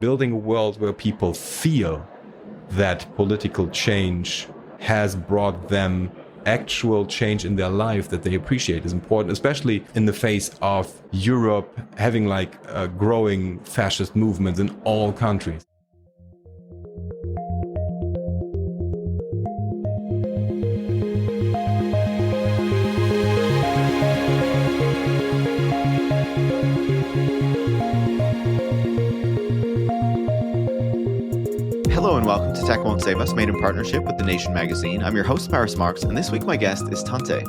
building a world where people feel that political change has brought them actual change in their life that they appreciate is important, especially in the face of Europe having like a growing fascist movements in all countries. Hello and welcome to Tech Won't Save Us, made in partnership with The Nation magazine. I'm your host, Marx, and this week my guest is Tante.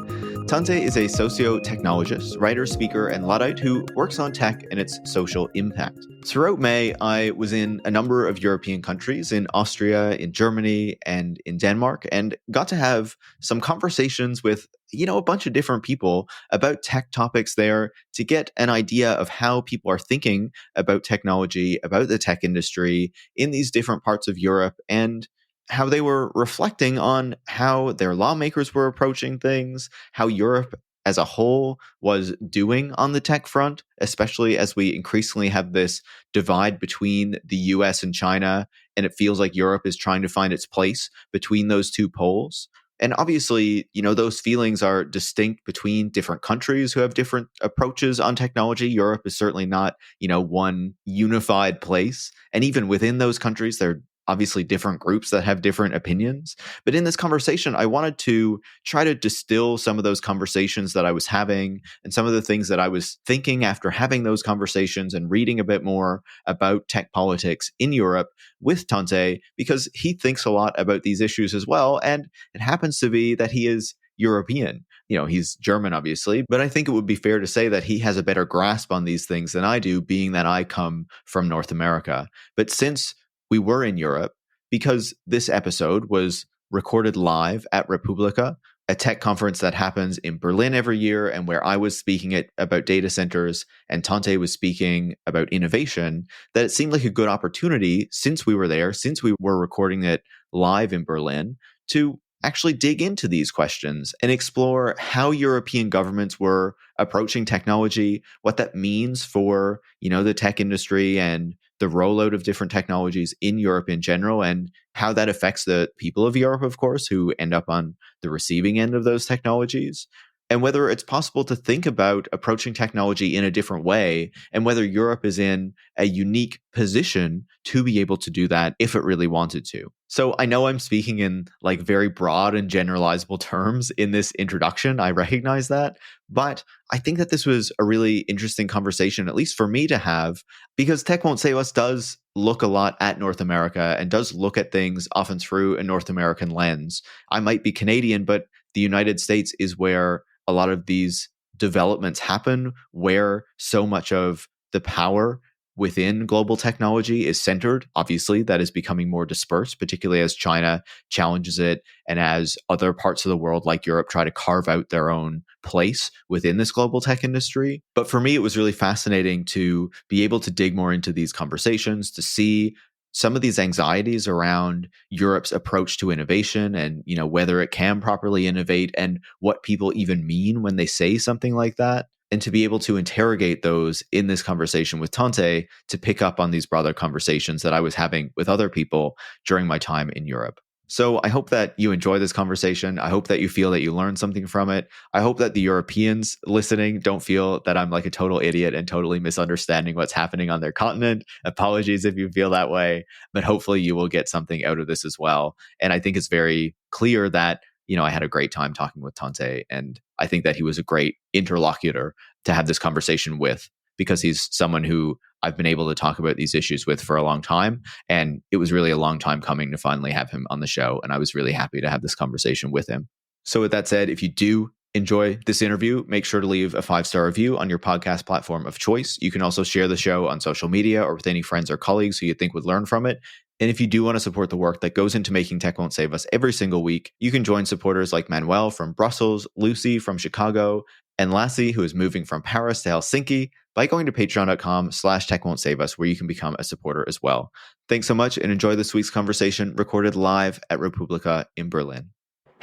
Tante is a socio-technologist, writer, speaker, and Luddite who works on tech and its social impact. Throughout May, I was in a number of European countries, in Austria, in Germany, and in Denmark, and got to have some conversations with a bunch of different people about tech topics there to get an idea of how people are thinking about technology, about the tech industry in these different parts of Europe, and how they were reflecting on how their lawmakers were approaching things, how Europe as a whole was doing on the tech front, especially as we increasingly have this divide between the US and China, and it feels like Europe is trying to find its place between those two poles. And obviously, those feelings are distinct between different countries who have different approaches on technology. Europe is certainly not, one unified place. And even within those countries, there are obviously different groups that have different opinions. But in this conversation, I wanted to try to distill some of those conversations that I was having and some of the things that I was thinking after having those conversations and reading a bit more about tech politics in Europe with Tante, because he thinks a lot about these issues as well. And it happens to be that he is European. He's German, obviously, but I think it would be fair to say that he has a better grasp on these things than I do, being that I come from North America. But since we were in Europe, because this episode was recorded live at Republica, a tech conference that happens in Berlin every year, and where I was speaking about data centers and Tante was speaking about innovation, that it seemed like a good opportunity, since we were there, since we were recording it live in Berlin, to actually dig into these questions and explore how European governments were approaching technology, what that means for, the tech industry and the rollout of different technologies in Europe in general, and how that affects the people of Europe, of course, who end up on the receiving end of those technologies, and whether it's possible to think about approaching technology in a different way, and whether Europe is in a unique position to be able to do that if it really wanted to. So I know I'm speaking in very broad and generalizable terms in this introduction. I recognize that, but I think that this was a really interesting conversation, at least for me to have, because Tech Won't Save Us does look a lot at North America and does look at things often through a North American lens. I might be Canadian, but the United States is where a lot of these developments happen, where so much of the power within global technology is centered. Obviously, that is becoming more dispersed, particularly as China challenges it and as other parts of the world like Europe try to carve out their own place within this global tech industry. But for me, it was really fascinating to be able to dig more into these conversations, to see some of these anxieties around Europe's approach to innovation and, whether it can properly innovate and what people even mean when they say something like that. And to be able to interrogate those in this conversation with Tante to pick up on these broader conversations that I was having with other people during my time in Europe. So I hope that you enjoy this conversation. I hope that you feel that you learned something from it. I hope that the Europeans listening don't feel that I'm like a total idiot and totally misunderstanding what's happening on their continent. Apologies if you feel that way, but hopefully you will get something out of this as well. And I think it's very clear that I had a great time talking with Tante, and I think that he was a great interlocutor to have this conversation with, because he's someone who I've been able to talk about these issues with for a long time. And it was really a long time coming to finally have him on the show. And I was really happy to have this conversation with him. So with that said, if you do enjoy this interview, make sure to leave a 5-star review on your podcast platform of choice. You can also share the show on social media or with any friends or colleagues who you think would learn from it. And if you do want to support the work that goes into making Tech Won't Save Us every single week, you can join supporters like Manuel from Brussels, Lucy from Chicago, and Lassie, who is moving from Paris to Helsinki, by going to patreon.com/Tech Won't Save Us, where you can become a supporter as well. Thanks so much, and enjoy this week's conversation recorded live at Republica in Berlin.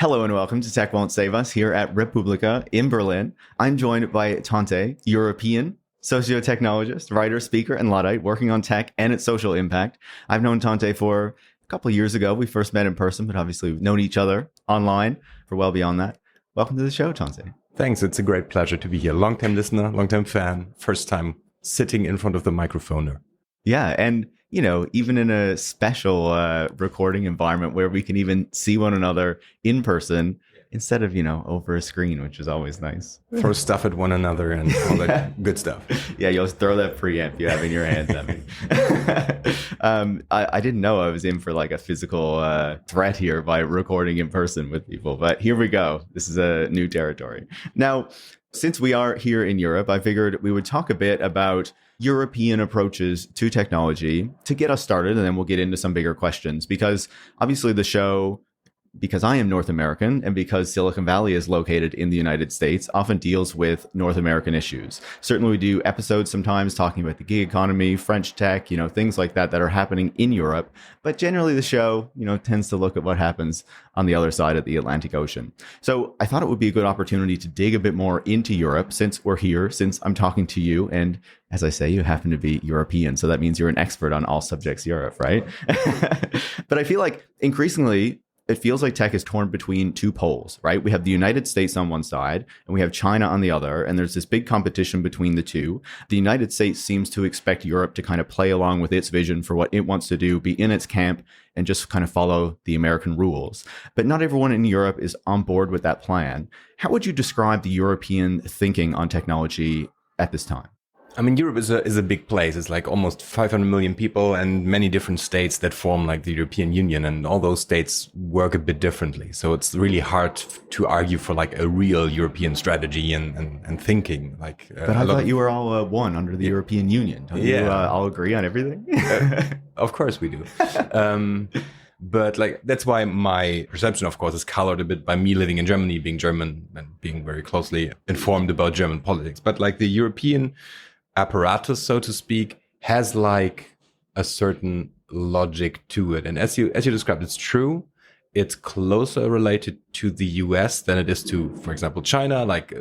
Hello and welcome to Tech Won't Save Us here at Republica in Berlin. I'm joined by Tante, European, Socio-technologist, writer, speaker, and Luddite working on tech and its social impact. I've known Tante for a couple of years ago. We first met in person, but obviously we've known each other online for well beyond that. Welcome to the show, Tante. Thanks. It's a great pleasure to be here. Long-time listener, long-time fan, first time sitting in front of the microphone. Yeah. And, you know, even in a special recording environment where we can even see one another in person instead of, you know, over a screen, which is always nice. Throw stuff at one another and all that good stuff. Yeah, you'll throw that preamp you have in your hands at me. I didn't know I was in for like a physical threat here by recording in person with people, but here we go. This is a new territory. Now, since we are here in Europe, I figured we would talk a bit about European approaches to technology to get us started, and then we'll get into some bigger questions, because obviously the show, because I am North American and because Silicon Valley is located in the United States, often deals with North American issues. Certainly we do episodes sometimes talking about the gig economy, French tech, you know, things like that are happening in Europe. But generally the show, you know, tends to look at what happens on the other side of the Atlantic Ocean. So I thought it would be a good opportunity to dig a bit more into Europe since we're here, since I'm talking to you. And as I say, you happen to be European. So that means you're an expert on all subjects Europe, right? But I feel like increasingly, it feels like tech is torn between two poles, right? We have the United States on one side and we have China on the other. And there's this big competition between the two. The United States seems to expect Europe to kind of play along with its vision for what it wants to do, be in its camp and just kind of follow the American rules. But not everyone in Europe is on board with that plan. How would you describe the European thinking on technology at this time? I mean, Europe is a big place. It's like almost 500 million people and many different states that form like the European Union, and all those states work a bit differently. So it's really hard to argue for like a real European strategy and thinking. Like, but I thought you were all one under the European Union. Don't you all agree on everything? Of course we do. But like, that's why my perception, of course, is colored a bit by me living in Germany, being German and being very closely informed about German politics. But like the European apparatus, so to speak, has like a certain logic to it. And as you described, it's true. It's closer related to the US than it is to, for example, China. Like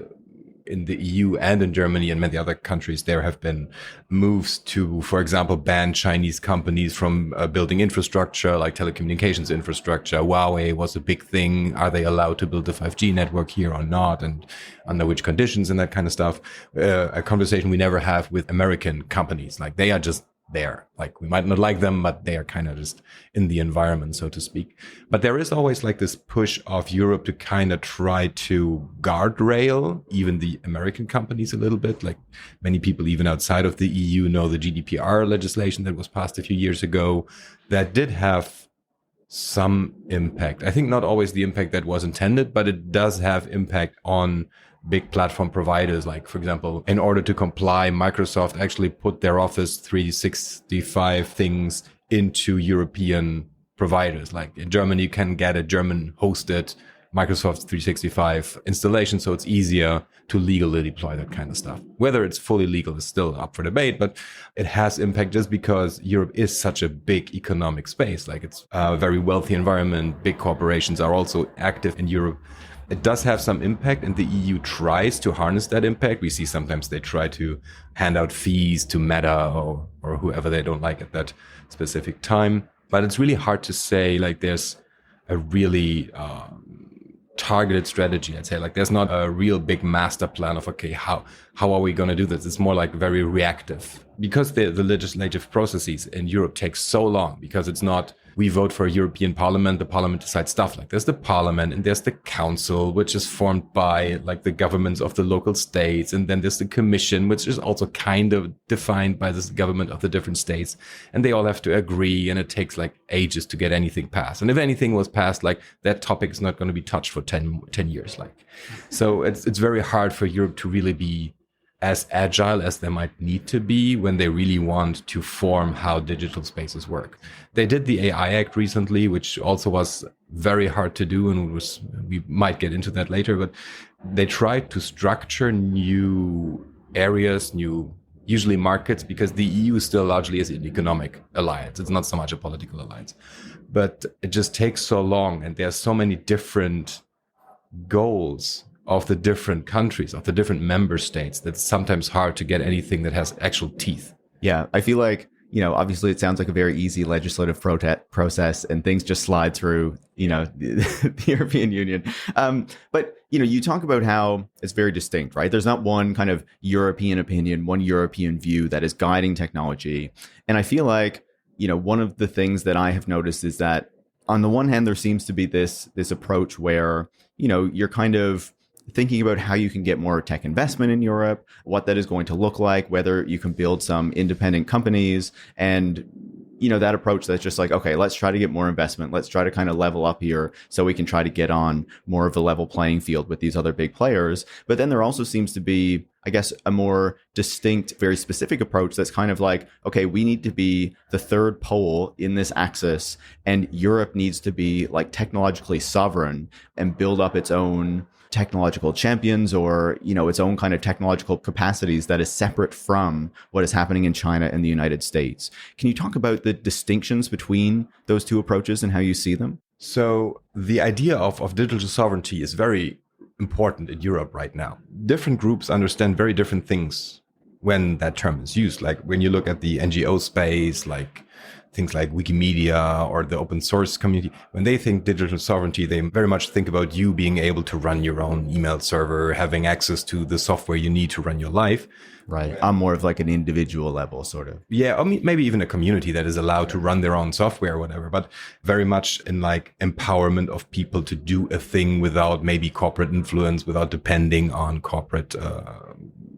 in the EU and in Germany and many other countries, there have been moves to, for example, ban Chinese companies from building infrastructure, like telecommunications infrastructure. Huawei was a big thing. Are they allowed to build a 5G network here or not? And under which conditions and that kind of stuff. A conversation we never have with American companies. Like they are just there. Like we might not like them, but they are kind of just in the environment, so to speak. But there is always like this push of Europe to kind of try to guardrail even the American companies a little bit. Like many people even outside of the EU know the GDPR legislation that was passed a few years ago that did have some impact. I think not always the impact that was intended, but it does have impact on big platform providers. Like, for example, in order to comply, Microsoft actually put their Office 365 things into European providers. Like in Germany, you can get a German hosted Microsoft 365 installation, so it's easier to legally deploy that kind of stuff. Whether it's fully legal is still up for debate, but it has impact just because Europe is such a big economic space. Like it's a very wealthy environment. Big corporations are also active in Europe. It does have some impact, and the EU tries to harness that impact. We see sometimes they try to hand out fees to Meta or whoever they don't like at that specific time. But it's really hard to say like there's a really targeted strategy. I'd say like there's not a real big master plan of, okay, how are we going to do this? It's more like very reactive because the legislative processes in Europe take so long, because it's not we vote for a European Parliament, the Parliament decides stuff. Like there's the Parliament and there's the Council, which is formed by like the governments of the local states. And then there's the Commission, which is also kind of defined by this government of the different states. And they all have to agree, and it takes like ages to get anything passed. And if anything was passed, like that topic is not going to be touched for 10 years. Like, so it's very hard for Europe to really be as agile as they might need to be when they really want to form how digital spaces work. They did the AI Act recently, which also was very hard to do, and we might get into that later, but they tried to structure new areas, new usually markets, because the EU still largely is an economic alliance. It's not so much a political alliance, but it just takes so long, and there are so many different goals of the different countries, of the different member states, that's sometimes hard to get anything that has actual teeth. Yeah, I feel like, obviously it sounds like a very easy legislative process and things just slide through, the European Union. But, you talk about how it's very distinct, right? There's not one kind of European opinion, one European view that is guiding technology. And I feel like, one of the things that I have noticed is that on the one hand, there seems to be this approach where, you're kind of thinking about how you can get more tech investment in Europe, what that is going to look like, whether you can build some independent companies, and that approach that's just like, okay, let's try to get more investment. Let's try to kind of level up here so we can try to get on more of a level playing field with these other big players. But then there also seems to be, I guess, a more distinct, very specific approach that's kind of like, okay, we need to be the third pole in this axis, and Europe needs to be like technologically sovereign and build up its own technological champions or, its own kind of technological capacities that is separate from what is happening in China and the United States. Can you talk about the distinctions between those two approaches and how you see them? So the idea of digital sovereignty is very important in Europe right now. Different groups understand very different things when that term is used. Like when you look at the NGO space, like things like Wikimedia or the open source community, when they think digital sovereignty, they very much think about you being able to run your own email server, having access to the software you need to run your life. Right. On more of like an individual level, sort of. Yeah, I mean, maybe even a community that is allowed to run their own software or whatever, but very much in like empowerment of people to do a thing without maybe corporate influence, without depending on corporate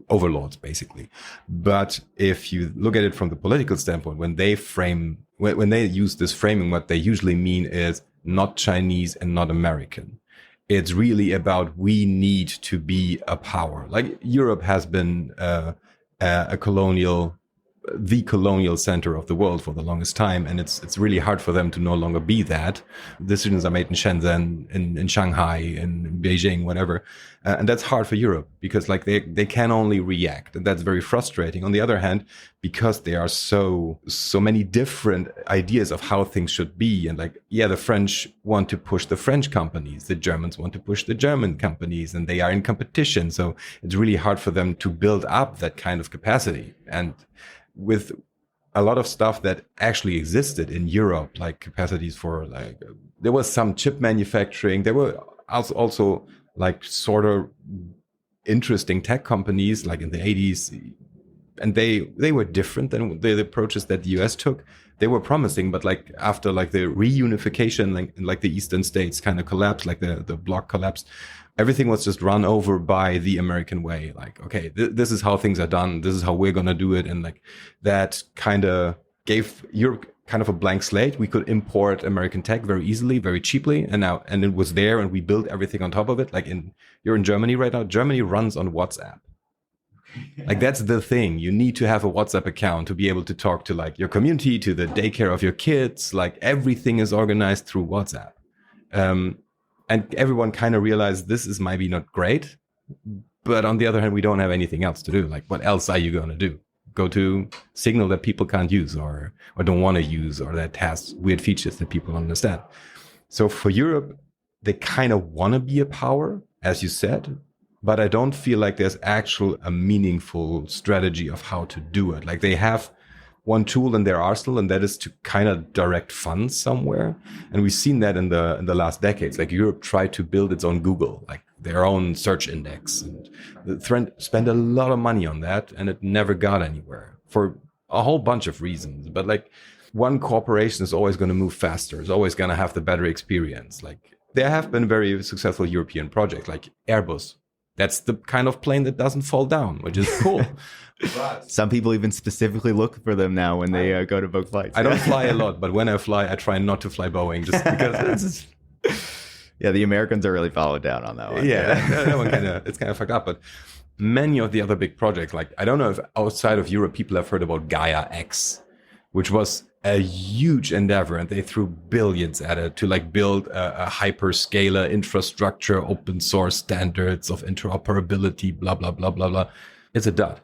overlords, basically. But if you look at it from the political standpoint, when they use this framing, what they usually mean is not Chinese and not American. It's really about we need to be a power. Like Europe has been the colonial center of the world for the longest time, and it's really hard for them to no longer be that. Decisions are made in Shenzhen, in Shanghai, in Beijing, whatever, and that's hard for Europe because like they can only react, and that's very frustrating. On the other hand, because there are so many different ideas of how things should be, and like the French want to push the French companies, the Germans want to push the German companies, and they are in competition. So it's really hard for them to build up that kind of capacity. And with a lot of stuff that actually existed in Europe, like capacities for like, there was some chip manufacturing. There were also like sort of interesting tech companies like in the 80s. And they were different than the approaches that the US took. They were promising, but like after like the reunification, like the Eastern states kind of collapsed, like the bloc collapsed, everything was just run over by the American way. Like, okay, this is how things are done. This is how we're going to do it. And like that kind of gave Europe kind of a blank slate. We could import American tech very easily, very cheaply. And it was there and we built everything on top of it. Like you're in Germany right now. Germany runs on WhatsApp. Like that's the thing. You need to have a WhatsApp account to be able to talk to like your community, to the daycare of your kids. Like everything is organized through WhatsApp. And everyone kind of realized this is maybe not great, but on the other hand, we don't have anything else to do. Like what else are you going to do? Go to Signal that people can't use or don't want to use, or that has weird features that people don't understand. So for Europe, they kind of want to be a power, as you said, but I don't feel like there's a meaningful strategy of how to do it. Like they have one tool in their arsenal, and that is to kind of direct funds somewhere. And we've seen that in the last decades. Like Europe tried to build its own Google, like their own search index, and spent a lot of money on that, and it never got anywhere for a whole bunch of reasons. But like one corporation is always going to move faster, is always going to have the better experience. Like there have been very successful European projects like Airbus. That's the kind of plane that doesn't fall down, which is cool. But some people even specifically look for them now when they go to book flights. I don't fly a lot, but when I fly, I try not to fly Boeing just because yeah, the Americans are really followed down on that one. Yeah, that one it's kind of fucked up. But many of the other big projects, like I don't know if outside of Europe people have heard about Gaia X, which was a huge endeavor, and they threw billions at it to like build a hyperscaler infrastructure, open source standards of interoperability, blah, blah, blah, blah, blah. It's a dud.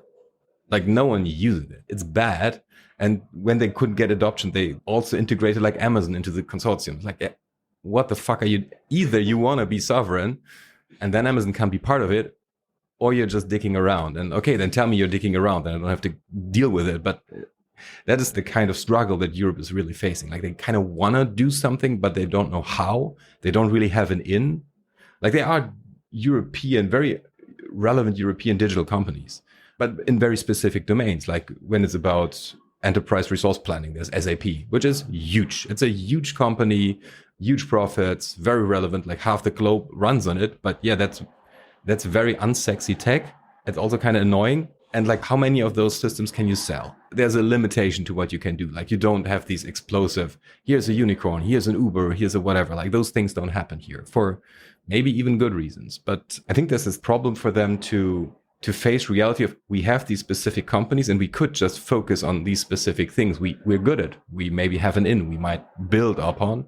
Like no one used it. It's bad. And when they couldn't get adoption, they also integrated like Amazon into the consortium. Like, what the fuck are you? Either you want to be sovereign and then Amazon can't be part of it, or you're just dicking around. And okay, then tell me you're dicking around, then I don't have to deal with it. But that is the kind of struggle that Europe is really facing. Like they kind of want to do something, but they don't know how. They don't really have an in. Like they are European, very relevant European digital companies, but in very specific domains. Like when it's about enterprise resource planning, there's SAP, which is huge. It's a huge company, huge profits, very relevant. Like half the globe runs on it. But yeah, that's very unsexy tech. It's also kind of annoying. And like, how many of those systems can you sell? There's a limitation to what you can do. Like you don't have these explosive, here's a unicorn, here's an Uber, here's a whatever. Like those things don't happen here for maybe even good reasons. But I think there's this problem for them to face reality of, we have these specific companies and we could just focus on these specific things we're good at. We maybe have an in, we might build upon.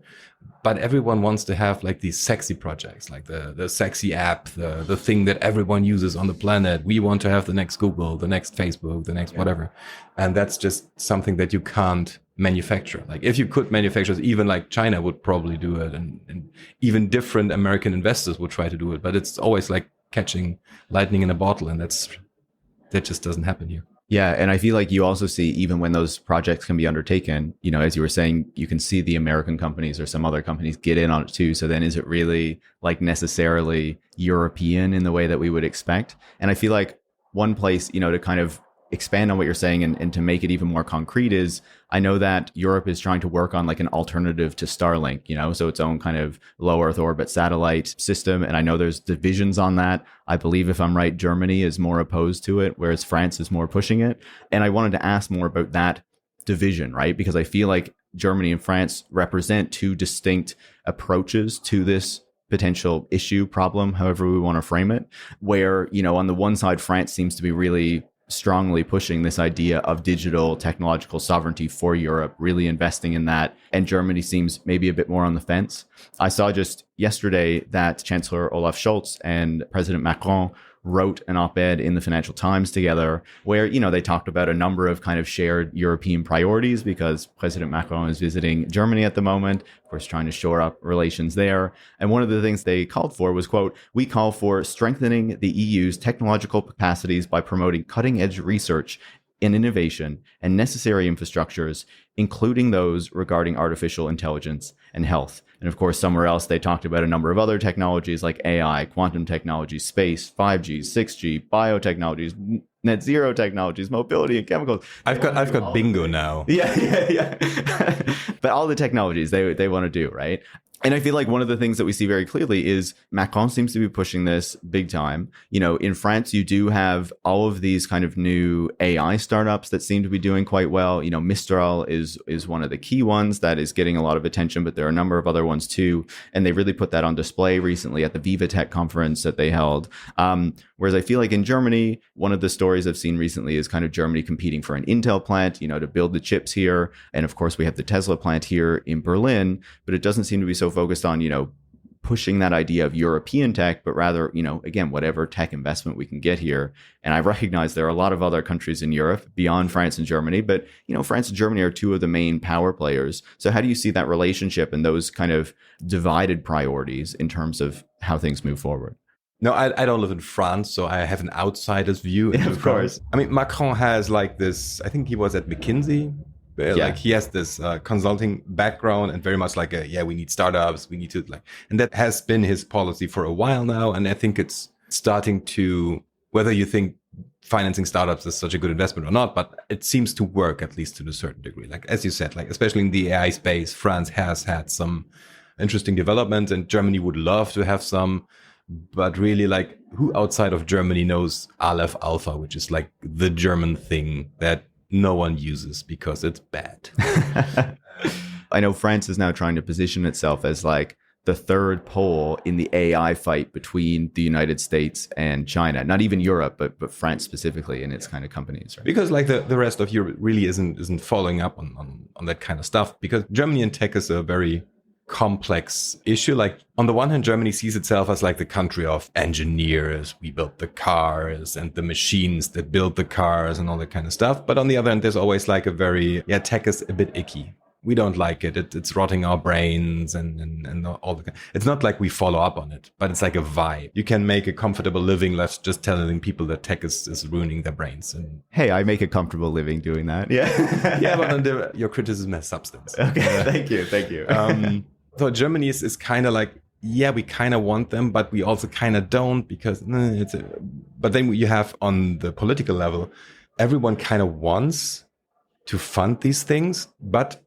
But everyone wants to have like these sexy projects, like the sexy app, the thing that everyone uses on the planet. We want to have the next Google, the next Facebook, the next whatever. And that's just something that you can't manufacture. Like if you could manufacture it, even like China would probably do it, and even different American investors would try to do it. But it's always like catching lightning in a bottle, and that just doesn't happen here. Yeah. And I feel like you also see, even when those projects can be undertaken, you know, as you were saying, you can see the American companies or some other companies get in on it too. So then is it really like necessarily European in the way that we would expect? And I feel like one place, you know, to kind of expand on what you're saying and to make it even more concrete is, I know that Europe is trying to work on like an alternative to Starlink, you know, so its own kind of low Earth orbit satellite system. And I know there's divisions on that. I believe, if I'm right, Germany is more opposed to it, whereas France is more pushing it. And I wanted to ask more about that division, right? Because I feel like Germany and France represent two distinct approaches to this potential issue, problem, however we want to frame it, where, you know, on the one side, France seems to be really strongly pushing this idea of digital technological sovereignty for Europe, really investing in that. And Germany seems maybe a bit more on the fence. I saw just yesterday that Chancellor Olaf Scholz and President Macron wrote an op-ed in the Financial Times together where, you know, they talked about a number of kind of shared European priorities because President Macron is visiting Germany at the moment, of course, trying to shore up relations there. And one of the things they called for was, quote, "We call for strengthening the EU's technological capacities by promoting cutting-edge research in innovation and necessary infrastructures, including those regarding artificial intelligence and health." And of course, somewhere else, they talked about a number of other technologies like AI, quantum technology, space, 5G, 6G, biotechnologies, net zero technologies, mobility and chemicals. I've got bingo now. Yeah. But all the technologies they want to do, right? And I feel like one of the things that we see very clearly is Macron seems to be pushing this big time. You know, in France, you do have all of these kind of new AI startups that seem to be doing quite well. You know, Mistral is one of the key ones that is getting a lot of attention, but there are a number of other ones too. And they really put that on display recently at the Viva Tech conference that they held. Whereas I feel like in Germany, one of the stories I've seen recently is kind of Germany competing for an Intel plant, you know, to build the chips here. And of course, we have the Tesla plant here in Berlin, but it doesn't seem to be so focused on, you know, pushing that idea of European tech, but rather, you know, again, whatever tech investment we can get here. And I recognize there are a lot of other countries in Europe beyond France and Germany, but, you know, France and Germany are two of the main power players. So how do you see that relationship and those kind of divided priorities in terms of how things move forward? No, I don't live in France, so I have an outsider's view. Yeah, of course. I mean, Macron has like this, I think he was at McKinsey. Like he has this consulting background and very much like we need startups, we need to like, and that has been his policy for a while now. And I think it's starting to, whether you think financing startups is such a good investment or not, but it seems to work at least to a certain degree. Like, as you said, like, especially in the AI space, France has had some interesting developments and Germany would love to have some. But really, like, who outside of Germany knows Aleph Alpha, which is like the German thing that no one uses because it's bad. I know France is now trying to position itself as like the third pole in the AI fight between the United States and China. Not even Europe, but France specifically in its kind of companies, right? Because like the rest of Europe really isn't following up on that kind of stuff. Because Germany and tech is a very complex issue. Like, on the one hand, Germany sees itself as like the country of engineers. We build the cars and the machines that build the cars and all that kind of stuff. But on the other hand, there's always like a very, tech is a bit icky. we don't like it. It's rotting our brains and all the. It's not like we follow up on it, but it's like a vibe. You can make a comfortable living left just telling people that tech is ruining their brains. And hey, I make a comfortable living doing that. Yeah, yeah, but your criticism has substance. Okay, thank you. So Germany is kind of like, yeah, we kind of want them, but we also kind of don't because but then you have on the political level, everyone kind of wants to fund these things. But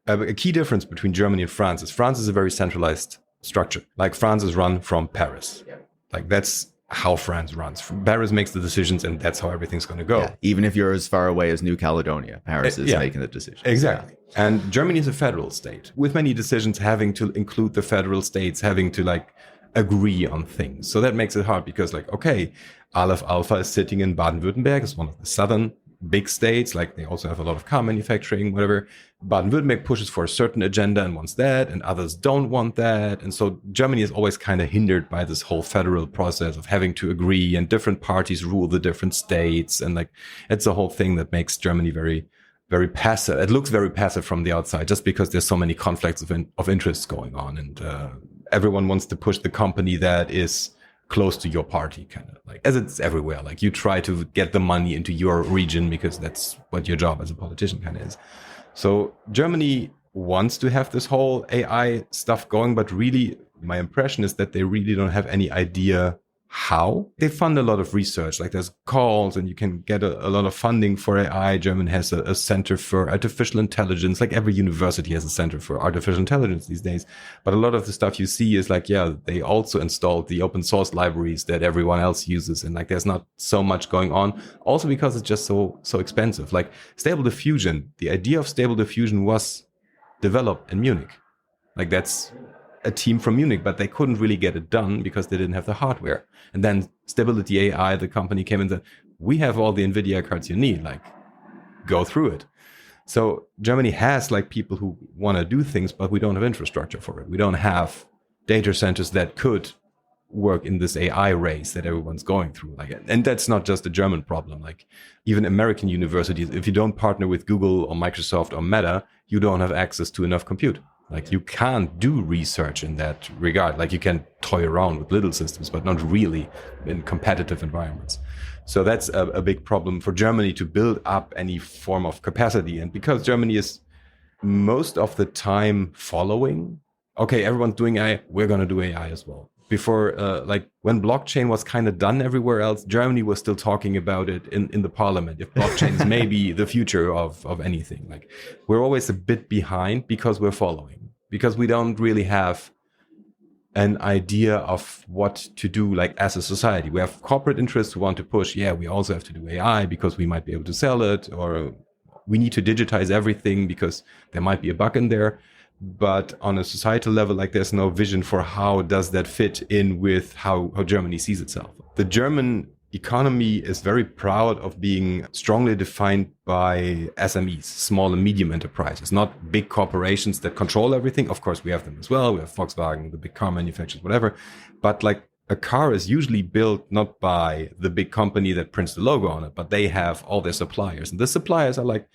a key difference between Germany and France is a very centralized structure. Like France is run from Paris. Yeah. Like that's how France runs. Paris makes the decisions and that's how everything's going to go. Yeah. Even if you're as far away as New Caledonia, Paris is making the decision. Exactly. Yeah. And Germany is a federal state with many decisions having to include the federal states, having to like agree on things. So that makes it hard because like, okay, Aleph Alpha is sitting in Baden-Württemberg. It's one of the southern big states. Like they also have a lot of car manufacturing, whatever. Baden-Württemberg pushes for a certain agenda and wants that, and others don't want that. And so Germany is always kind of hindered by this whole federal process of having to agree, and different parties rule the different states. And like, it's a whole thing that makes Germany very, very passive. It looks very passive from the outside just because there's so many conflicts of interests going on. And everyone wants to push the company that is close to your party, kind of like, as it's everywhere. Like you try to get the money into your region because that's what your job as a politician kind of is. So Germany wants to have this whole AI stuff going, but really my impression is that they really don't have any idea how. They fund a lot of research, like there's calls and you can get a lot of funding for AI. Germany has a center for artificial intelligence. Like every university has a center for artificial intelligence these days. But a lot of the stuff you see is like, yeah, they also installed the open source libraries that everyone else uses. And like, there's not so much going on. Also because it's just so expensive. Like Stable Diffusion, the idea of Stable Diffusion was developed in Munich. Like that's a team from Munich, but they couldn't really get it done because they didn't have the hardware. And then Stability AI, the company, came and said, we have all the NVIDIA cards you need, like go through it. So Germany has like people who want to do things, but we don't have infrastructure for it. We don't have data centers that could work in this AI race that everyone's going through. Like, and that's not just a German problem. Like even American universities, if you don't partner with Google or Microsoft or Meta, you don't have access to enough compute. Like you can't do research in that regard. Like you can toy around with little systems, but not really in competitive environments. So that's a big problem for Germany to build up any form of capacity. And because Germany is most of the time following, okay, everyone's doing AI, we're going to do AI as well. Before, like when blockchain was kind of done everywhere else, Germany was still talking about it in the parliament. If blockchain is maybe the future of anything, like we're always a bit behind because we're following, because we don't really have an idea of what to do. Like as a society, we have corporate interests who want to push. Yeah, we also have to do AI because we might be able to sell it, or we need to digitize everything because there might be a bug in there. But on a societal level, like there's no vision for how does that fit in with how Germany sees itself. The German economy is very proud of being strongly defined by SMEs, small and medium enterprises, not big corporations that control everything. Of course, we have them as well. We have Volkswagen, the big car manufacturers, whatever. But like a car is usually built not by the big company that prints the logo on it, but they have all their suppliers. And the suppliers are like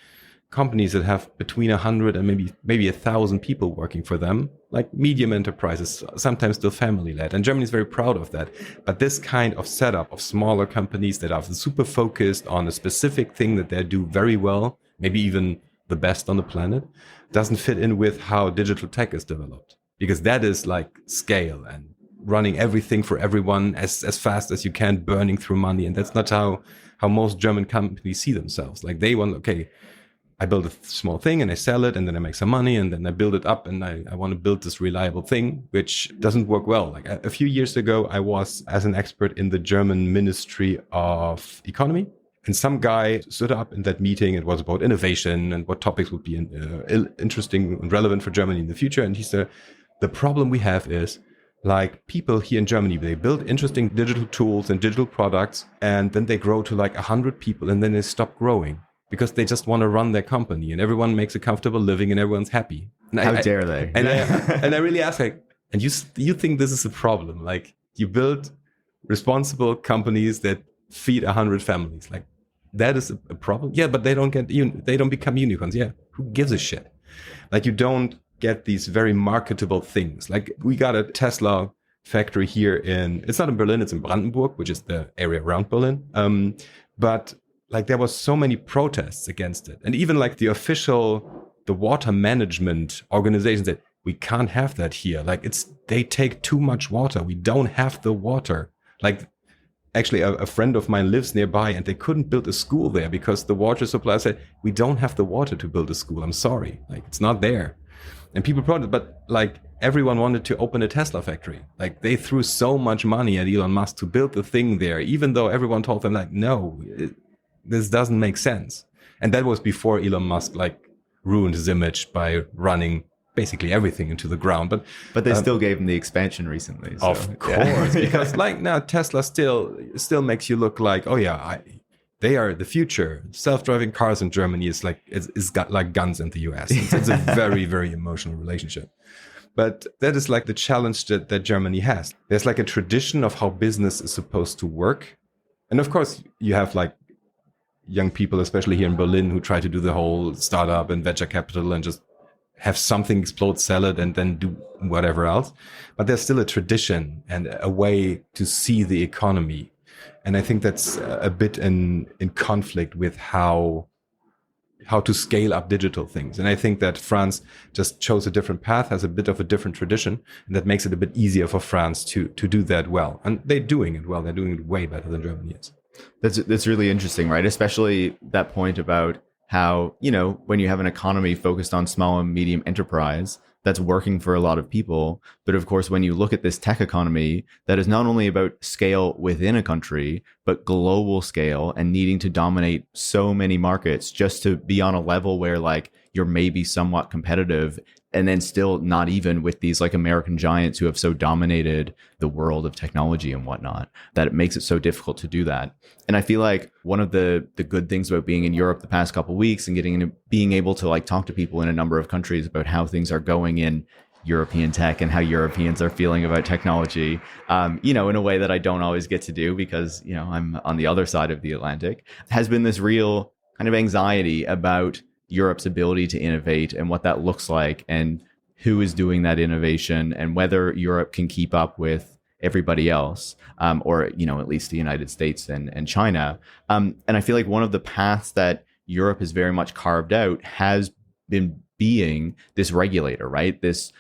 companies that have between 100 and maybe 1,000 people working for them, like medium enterprises, sometimes still family-led. And Germany is very proud of that. But this kind of setup of smaller companies that are super focused on a specific thing that they do very well, maybe even the best on the planet, doesn't fit in with how digital tech is developed. Because that is like scale and running everything for everyone as fast as you can, burning through money. And that's not how most German companies see themselves. Like they want, okay, I build a small thing and I sell it and then I make some money and then I build it up and I want to build this reliable thing, which doesn't work well. Like a few years ago, I was as an expert in the German Ministry of Economy, and some guy stood up in that meeting. It was about innovation and what topics would be interesting and relevant for Germany in the future. And he said, the problem we have is like people here in Germany, they build interesting digital tools and digital products, and then they grow to like 100 people and then they stop growing. Because they just want to run their company and everyone makes a comfortable living and everyone's happy. And How dare they? And I really ask, like, and you think this is a problem? Like you build responsible companies that feed 100 families. Like that is a problem. Yeah, but they don't become unicorns. Yeah, who gives a shit? Like you don't get these very marketable things. Like we got a Tesla factory here it's not in Berlin, it's in Brandenburg, which is the area around Berlin. But like there was so many protests against it. And even like the water management organizations said, we can't have that here. Like they take too much water. We don't have the water. Like actually a friend of mine lives nearby and they couldn't build a school there because the water supplier said, we don't have the water to build a school. I'm sorry. Like it's not there. And people protested, but like everyone wanted to open a Tesla factory. Like they threw so much money at Elon Musk to build the thing there, even though everyone told them like, no, this doesn't make sense. And that was before Elon Musk like ruined his image by running basically everything into the ground. But they still gave him the expansion recently. So, of course, because like now Tesla still makes you look like, oh yeah, they are the future. Self-driving cars in Germany is got like guns in the US. It's a very, very emotional relationship. But that is like the challenge that Germany has. There's like a tradition of how business is supposed to work. And of course, you have like young people, especially here in Berlin, who try to do the whole startup and venture capital and just have something explode, sell it, and then do whatever else. But there's still a tradition and a way to see the economy. And I think that's a bit in conflict with how to scale up digital things. And I think that France just chose a different path, has a bit of a different tradition, and that makes it a bit easier for France to do that well. And they're doing it well. They're doing it way better than Germany is. That's really interesting, right? Especially that point about how, when you have an economy focused on small and medium enterprise, that's working for a lot of people. But of course, when you look at this tech economy, that is not only about scale within a country, but global scale and needing to dominate so many markets just to be on a level where like you're maybe somewhat competitive, and then still not even with these like American giants who have so dominated the world of technology and whatnot, that it makes it so difficult to do that. And I feel like one of the good things about being in Europe the past couple of weeks and being able to like talk to people in a number of countries about how things are going in European tech and how Europeans are feeling about technology, in a way that I don't always get to do because, I'm on the other side of the Atlantic, has been this real kind of anxiety about Europe's ability to innovate and what that looks like and who is doing that innovation and whether Europe can keep up with everybody else, or, at least the United States and China. And I feel like one of the paths that Europe has very much carved out has been being this regulator, right? This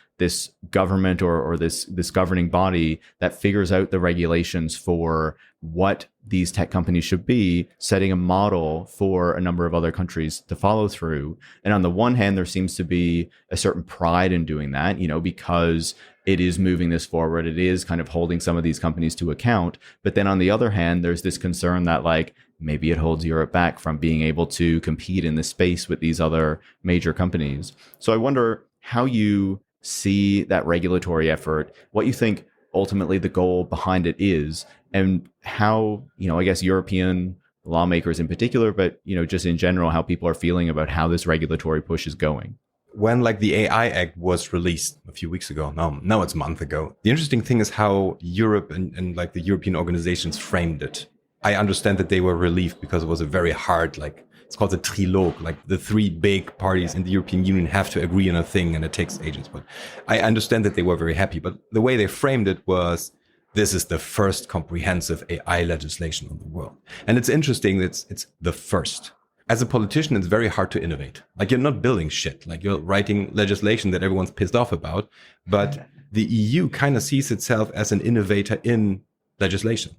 government or this governing body that figures out the regulations for what these tech companies should be, setting a model for a number of other countries to follow through. And on the one hand, there seems to be a certain pride in doing that, because it is moving this forward. It is kind of holding some of these companies to account. But then on the other hand, there's this concern that like maybe it holds Europe back from being able to compete in this space with these other major companies. So I wonder how you see that regulatory effort, what you think ultimately the goal behind it is, and how, I guess European lawmakers in particular, but, just in general, how people are feeling about how this regulatory push is going. When like the AI Act was released a few weeks ago, now it's a month ago, the interesting thing is how Europe and like the European organizations framed it. I understand that they were relieved because it was a very hard, like it's called the trilogue, like the three big parties in the European Union have to agree on a thing and it takes ages. But I understand that they were very happy. But the way they framed it was, this is the first comprehensive AI legislation in the world. And it's interesting that it's the first. As a politician, it's very hard to innovate. Like you're not building shit. Like you're writing legislation that everyone's pissed off about. But the EU kind of sees itself as an innovator in legislation.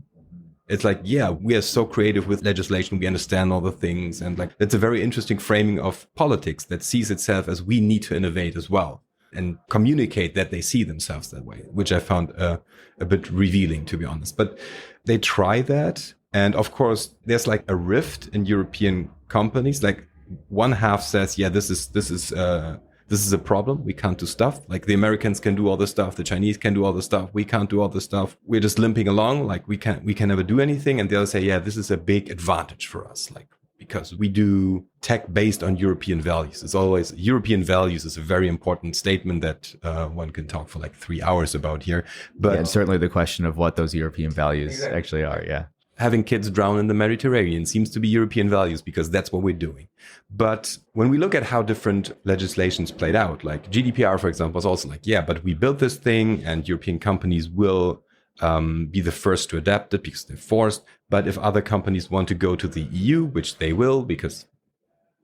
It's like, yeah, we are so creative with legislation. We understand all the things. And like, it's a very interesting framing of politics that sees itself as we need to innovate as well and communicate that they see themselves that way, which I found a bit revealing, to be honest. But they try that. And of course, there's like a rift in European companies. Like one half says, yeah, this is a problem. We can't do stuff. Like the Americans can do all the stuff. The Chinese can do all the stuff. We can't do all the stuff. We're just limping along. Like we can never do anything. And the others say, yeah, this is a big advantage for us. Like, because we do tech based on European values. It's always European values is a very important statement that one can talk for like 3 hours about here. But and certainly the question of what those European values actually are. Yeah. having kids drown in the Mediterranean seems to be European values because that's what we're doing. But when we look at how different legislations played out, like GDPR, for example, was also like, yeah, but we built this thing and European companies will be the first to adapt it because they're forced. But if other companies want to go to the EU, which they will, because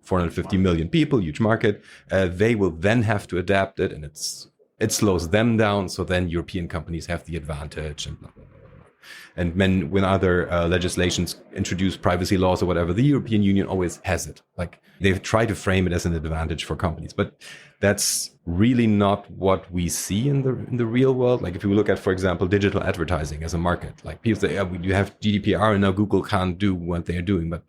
450 million people, huge market, they will then have to adapt it, and it slows them down. So then European companies have the advantage, and blah, blah, blah. And when other legislations introduce privacy laws or whatever, the European Union always has it. Like they've tried to frame it as an advantage for companies, but that's really not what we see in the real world. Like if you look at, for example, digital advertising as a market, like people say, yeah, you have GDPR and now Google can't do what they're doing, but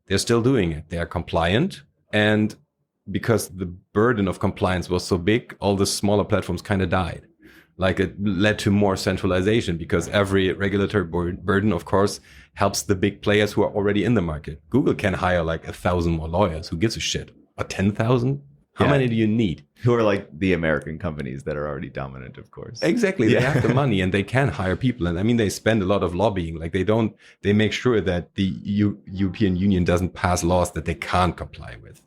they're still doing it. They are compliant. And because the burden of compliance was so big, all the smaller platforms kind of died. Like it led to more centralization because every regulatory burden, of course, helps the big players who are already in the market. Google can hire like 1,000 more lawyers. Who gives a shit? Or 10,000? How many do you need? Who are like the American companies that are already dominant, of course. Exactly. They have the money and they can hire people. And I mean, they spend a lot of lobbying. Like they make sure that the European Union doesn't pass laws that they can't comply with.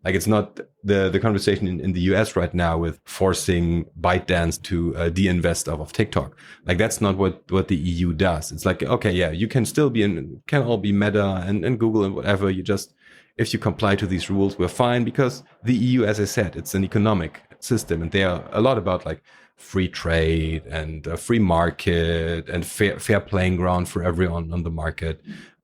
Like it's not the conversation in the US right now with forcing ByteDance to de-invest of TikTok. Like that's not what the EU does. It's like, okay, yeah, you can still can all be Meta and Google and whatever. If you comply to these rules, we're fine, because the EU, as I said, it's an economic system and they are a lot about like free trade and free market and fair playing ground for everyone on the market.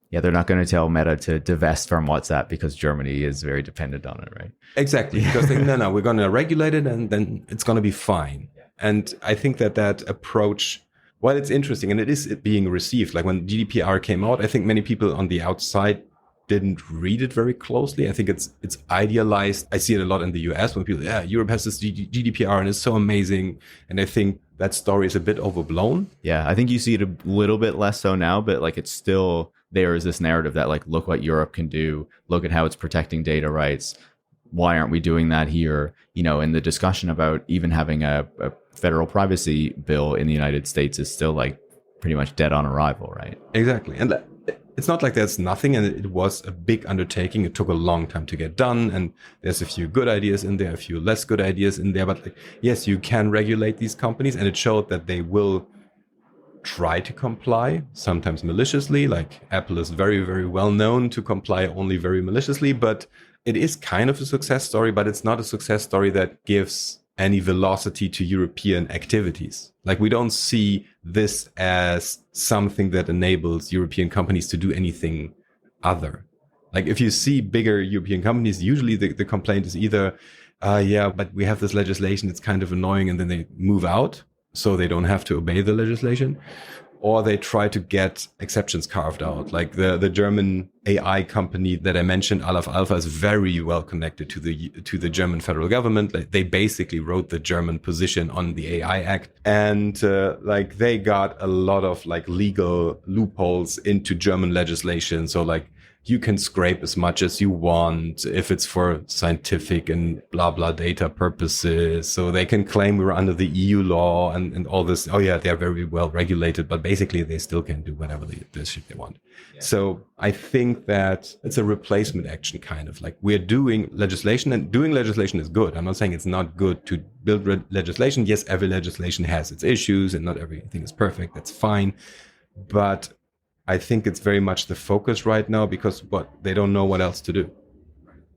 Yeah, they're not going to tell Meta to divest from WhatsApp because Germany is very dependent on it, right? Exactly, because no, we're going to regulate it and then it's going to be fine. And I think that approach, while it's interesting and it is being received, like when GDPR came out, I think many people on the outside didn't read it very closely. I think it's idealized. I see it a lot in the US when people, Europe has this GDPR and it's so amazing. And I think that story is a bit overblown. Yeah, I think you see it a little bit less so now, but like it's still, there is this narrative that like, look what Europe can do. Look at how it's protecting data rights. Why aren't we doing that here? You know, and the discussion about even having a federal privacy bill in the United States is still like pretty much dead on arrival, right? Exactly. And it's not like there's nothing, and it was a big undertaking. It took a long time to get done, and there's a few good ideas in there, a few less good ideas in there. But like, yes, you can regulate these companies, and it showed that they will try to comply, sometimes maliciously. Like Apple is very, very well known to comply only very maliciously, but it is kind of a success story, but it's not a success story that gives any velocity to European activities. Like we don't see this as something that enables European companies to do anything other. Like if you see bigger European companies, usually the complaint is either, but we have this legislation, it's kind of annoying, and then they move out so they don't have to obey the legislation. Or they try to get exceptions carved out. Like the German AI company that I mentioned, Aleph Alpha, is very well connected to the German federal government. Like they basically wrote the German position on the AI Act, and like they got a lot of like legal loopholes into German legislation. So like you can scrape as much as you want if it's for scientific and blah, blah data purposes. So they can claim we're under the EU law and all this. Oh yeah, they're very well regulated, but basically they still can do whatever the shit they want. Yeah. So I think that it's a replacement action, kind of like we're doing legislation, and doing legislation is good. I'm not saying it's not good to build legislation. Yes, every legislation has its issues and not everything is perfect. That's fine. But I think it's very much the focus right now because they don't know what else to do.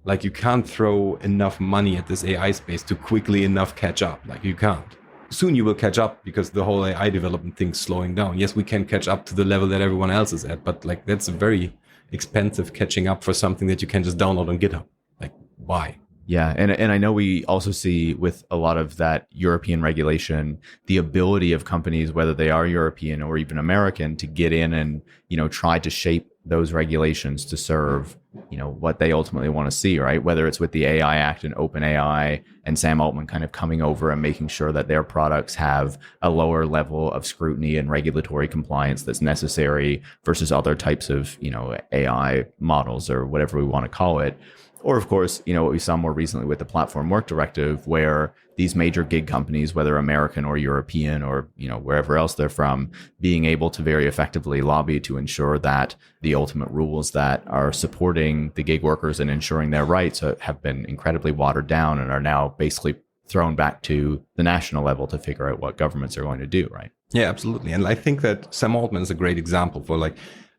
Like you can't throw enough money at this AI space to quickly enough catch up. Like you can't. Soon you will catch up because the whole AI development thing's slowing down. Yes, we can catch up to the level that everyone else is at, but like that's very expensive catching up for something that you can just download on GitHub. Like why? Yeah, and I know we also see with a lot of that European regulation, the ability of companies, whether they are European or even American, to get in and, you know, try to shape those regulations to serve, you know, what they ultimately want to see, right? Whether it's with the AI Act and OpenAI and Sam Altman kind of coming over and making sure that their products have a lower level of scrutiny and regulatory compliance that's necessary versus other types of, you know, AI models or whatever we want to call it. Or, of course, what we saw more recently with the Platform Work Directive, where these major gig companies, whether American or European or, wherever else they're from, being able to very effectively lobby to ensure that the ultimate rules that are supporting the gig workers and ensuring their rights have been incredibly watered down and are now basically thrown back to the national level to figure out what governments are going to do, right? Yeah, absolutely. And I think that Sam Altman is a great example for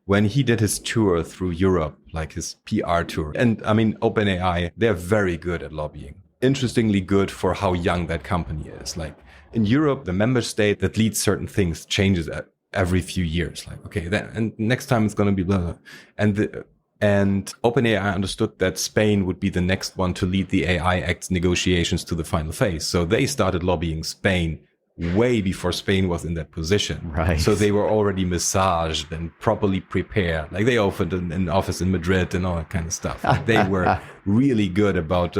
when he did his tour through Europe, like his PR tour. And I mean, OpenAI, they're very good at lobbying. Interestingly good for how young that company is. Like in Europe, the member state that leads certain things changes every few years. Like, okay, and next time it's going to be blah, blah. And OpenAI understood that Spain would be the next one to lead the AI Act's negotiations to the final phase. So they started lobbying Spain way before Spain was in that position. Right. So they were already massaged and properly prepared. Like they opened an office in Madrid and all that kind of stuff. Like they were really good about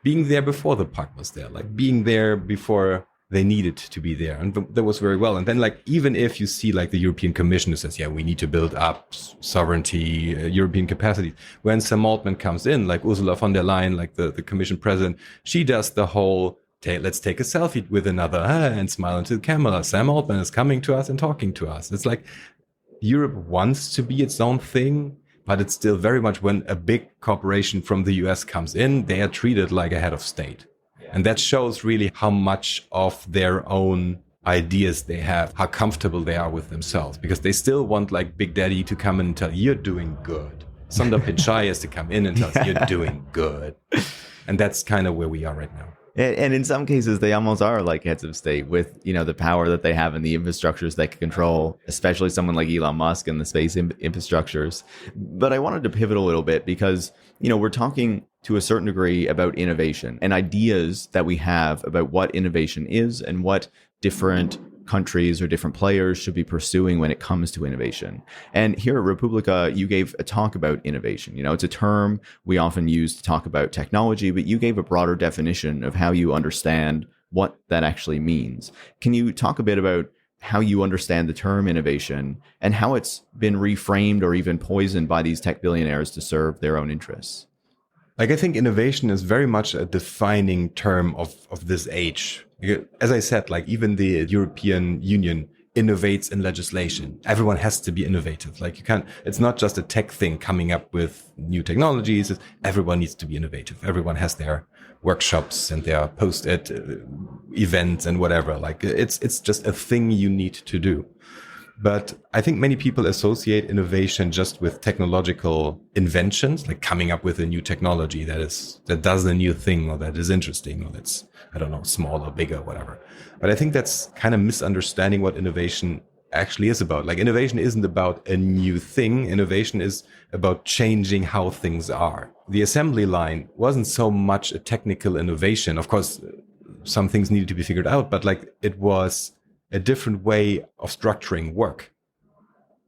being there before the puck was there, like being there before they needed to be there. And that was very well. And then even if you see the European Commission who says, yeah, we need to build up sovereignty, European capacity. When Sam Altman comes in, like Ursula von der Leyen, like the Commission president, she does the whole, let's take a selfie with another and smile into the camera. Sam Altman is coming to us and talking to us. It's like Europe wants to be its own thing, but it's still very much when a big corporation from the US comes in, they are treated like a head of state. And that shows really how much of their own ideas they have, how comfortable they are with themselves, because they still want Big Daddy to come in and tell you, you're doing good. Sundar Pichai has to come in and tell us you're doing good. And that's kind of where we are right now. And in some cases, they almost are like heads of state with, the power that they have and the infrastructures they can control, especially someone like Elon Musk and the space infrastructures. But I wanted to pivot a little bit because, we're talking to a certain degree about innovation and ideas that we have about what innovation is and what different countries or different players should be pursuing when it comes to innovation. And here at Republica, you gave a talk about innovation. It's a term we often use to talk about technology, but you gave a broader definition of how you understand what that actually means. Can you talk a bit about how you understand the term innovation and how it's been reframed or even poisoned by these tech billionaires to serve their own interests? I think innovation is very much a defining term of this age. As I said, even the European Union innovates in legislation. Everyone has to be innovative. It's not just a tech thing coming up with new technologies. Everyone needs to be innovative. Everyone has their workshops and their post-it events and whatever. It's just a thing you need to do. But I think many people associate innovation just with technological inventions, like coming up with a new technology that does a new thing or that is interesting or that's, I don't know, small or bigger, whatever. But I think that's kind of misunderstanding what innovation actually is about. Innovation isn't about a new thing. Innovation is about changing how things are. The assembly line wasn't so much a technical innovation. Of course, some things needed to be figured out, but it was a different way of structuring work,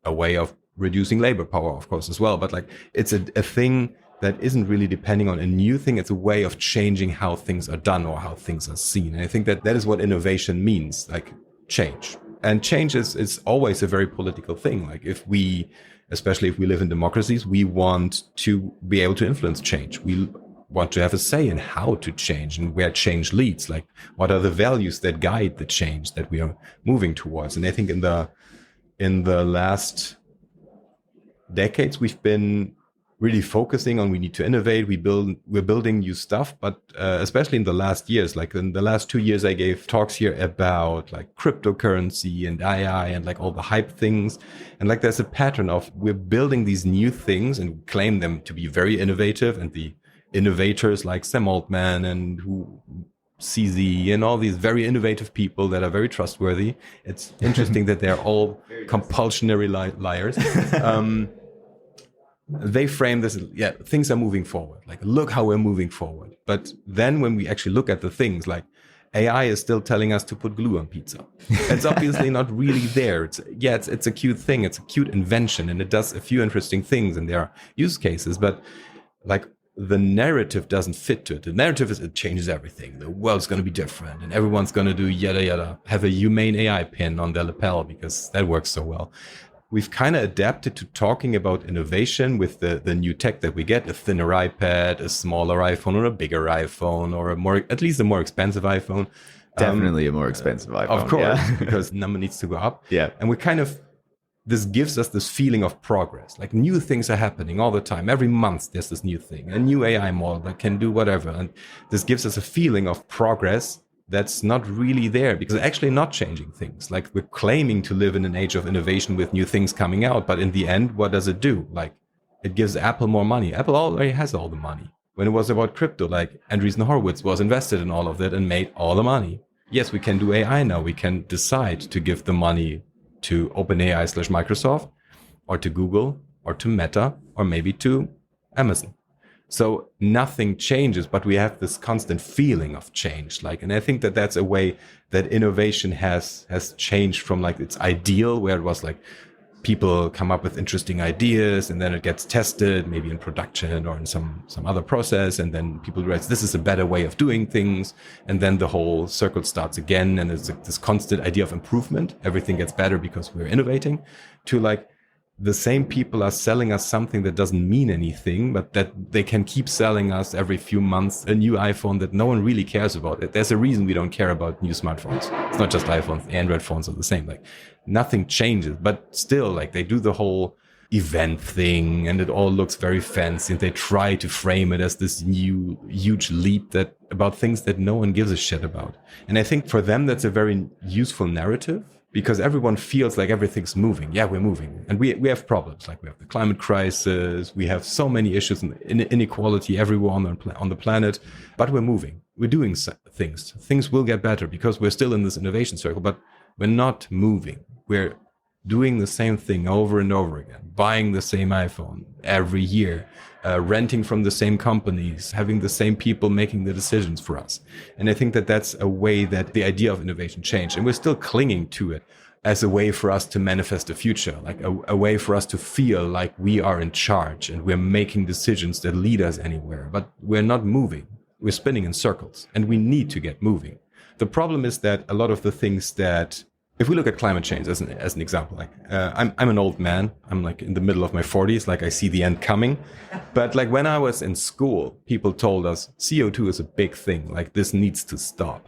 a way of reducing labor power, of course, as well. But it's a thing that isn't really depending on a new thing. It's a way of changing how things are done or how things are seen. And I think that is what innovation means, change. And change is always a very political thing. Especially if we live in democracies, we want to be able to influence change. We want to have a say in how to change and where change leads. What are the values that guide the change that we are moving towards? And I think in the last decades, we've been really focusing on we need to innovate. We're building new stuff, but especially in the last years, in the last 2 years, I gave talks here about cryptocurrency and AI and all the hype things. And there's a pattern of we're building these new things and claim them to be very innovative, and the innovators like Sam Altman and CZ and all these very innovative people that are very trustworthy. It's interesting that they're all compulsionary liars. They frame this, things are moving forward. Look how we're moving forward. But then when we actually look at the things, AI is still telling us to put glue on pizza. It's obviously not really there. It's a cute thing. It's a cute invention, and it does a few interesting things, and there are use cases. But the narrative doesn't fit to it. The narrative is it changes everything. The world's going to be different, and everyone's going to do yada yada. Have a humane AI pin on their lapel because that works so well. we've kind of adapted to talking about innovation with the new tech that we get, a thinner iPad, a smaller iPhone, or a bigger iPhone, or at least a more expensive iPhone. Definitely a more expensive iPhone. Of course, because number needs to go up. Yeah. And this gives us this feeling of progress. Like new things are happening all the time. Every month there's this new thing, a new AI model that can do whatever. And this gives us a feeling of progress that's not really there, because it's actually not changing things. Like, we're claiming to live in an age of innovation with new things coming out, but in the end, what does it do? Like, it gives Apple more money. Apple already has all the money. When it was about crypto, like, Andreessen Horowitz was invested in all of it and made all the money. Yes, we can do AI now. We can decide to give the money to OpenAI/Microsoft, or to Google, or to Meta, or maybe to Amazon. So nothing changes, but we have this constant feeling of change. Like, and I think that that's a way that innovation has changed from like its ideal, where it was like people come up with interesting ideas and then it gets tested, maybe in production or in some other process. And then people realize this is a better way of doing things. And then the whole circle starts again. And it's this constant idea of improvement. Everything gets better because we're innovating, to like, the same people are selling us something that doesn't mean anything, but that they can keep selling us every few months a new iPhone that no one really cares about. There's a reason we don't care about new smartphones. It's not just iPhones. Android phones are the same. Like, nothing changes, but still, like, they do the whole event thing and it all looks very fancy, and they try to frame it as this new huge leap that about things that no one gives a shit about. And I think for them, that's a very useful narrative, because everyone feels like everything's moving. Yeah, we're moving. And we have problems. Like, we have the climate crisis. We have so many issues, in inequality everywhere on the planet. But we're moving. We're doing things. Things will get better because we're still in this innovation circle. But we're not moving. We're doing the same thing over and over again. Buying the same iPhone every year. Renting from the same companies, having the same people making the decisions for us. And I think that that's a way that the idea of innovation changed. And we're still clinging to it as a way for us to manifest the future, like a way for us to feel like we are in charge and we're making decisions that lead us anywhere. But we're not moving. We're spinning in circles, and we need to get moving. The problem is that a lot of the things that, if we look at climate change as an example, like I'm an old man. I'm like in the middle of my 40s. Like, I see the end coming. But like, when I was in school, people told us CO2 is a big thing. Like, this needs to stop.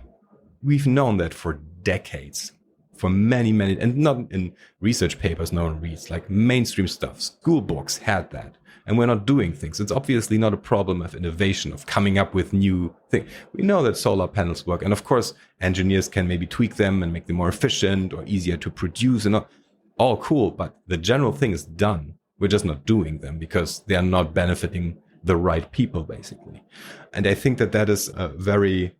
We've known that for decades, for many, and not in research papers no one reads, like mainstream stuff. School books had that. And we're not doing things. It's obviously not a problem of innovation, of coming up with new things. We know that solar panels work. And of course, engineers can maybe tweak them and make them more efficient or easier to produce, and all cool. But the general thing is done. We're just not doing them because they are not benefiting the right people, basically. And I think that is a very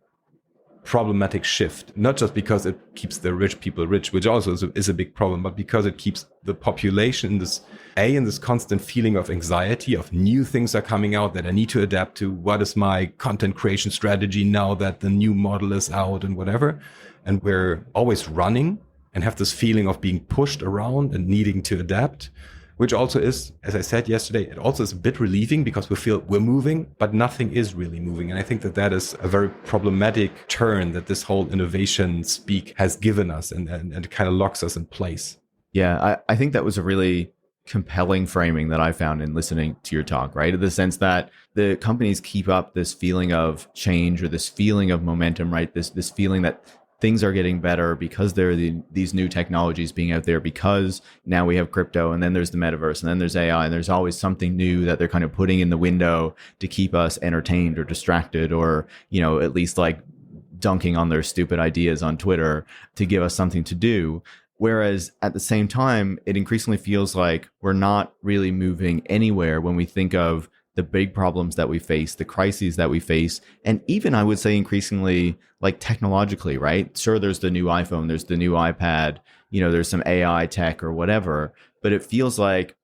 problematic shift, not just because it keeps the rich people rich, which also is a big problem, but because it keeps the population in this constant feeling of anxiety, of new things are coming out that I need to adapt to. What is my content creation strategy now that the new model is out and whatever? And we're always running and have this feeling of being pushed around and needing to adapt, which also is, as I said yesterday, it also is a bit relieving because we feel we're moving, but nothing is really moving. And I think that is a very problematic turn that this whole innovation speak has given us, and it kind of locks us in place. Yeah, I think that was a really compelling framing that I found in listening to your talk, right? In the sense that the companies keep up this feeling of change or this feeling of momentum, right? This feeling that things are getting better because there are these new technologies being out there, because now we have crypto, and then there's the metaverse, and then there's AI, and there's always something new that they're kind of putting in the window to keep us entertained or distracted, or, you know, at least like dunking on their stupid ideas on Twitter to give us something to do. Whereas at the same time, it increasingly feels like we're not really moving anywhere when we think of the big problems that we face, the crises that we face, and even, I would say, increasingly, like, technologically, right? Sure, there's the new iPhone, there's the new iPad, you know, there's some AI tech or whatever, but it feels like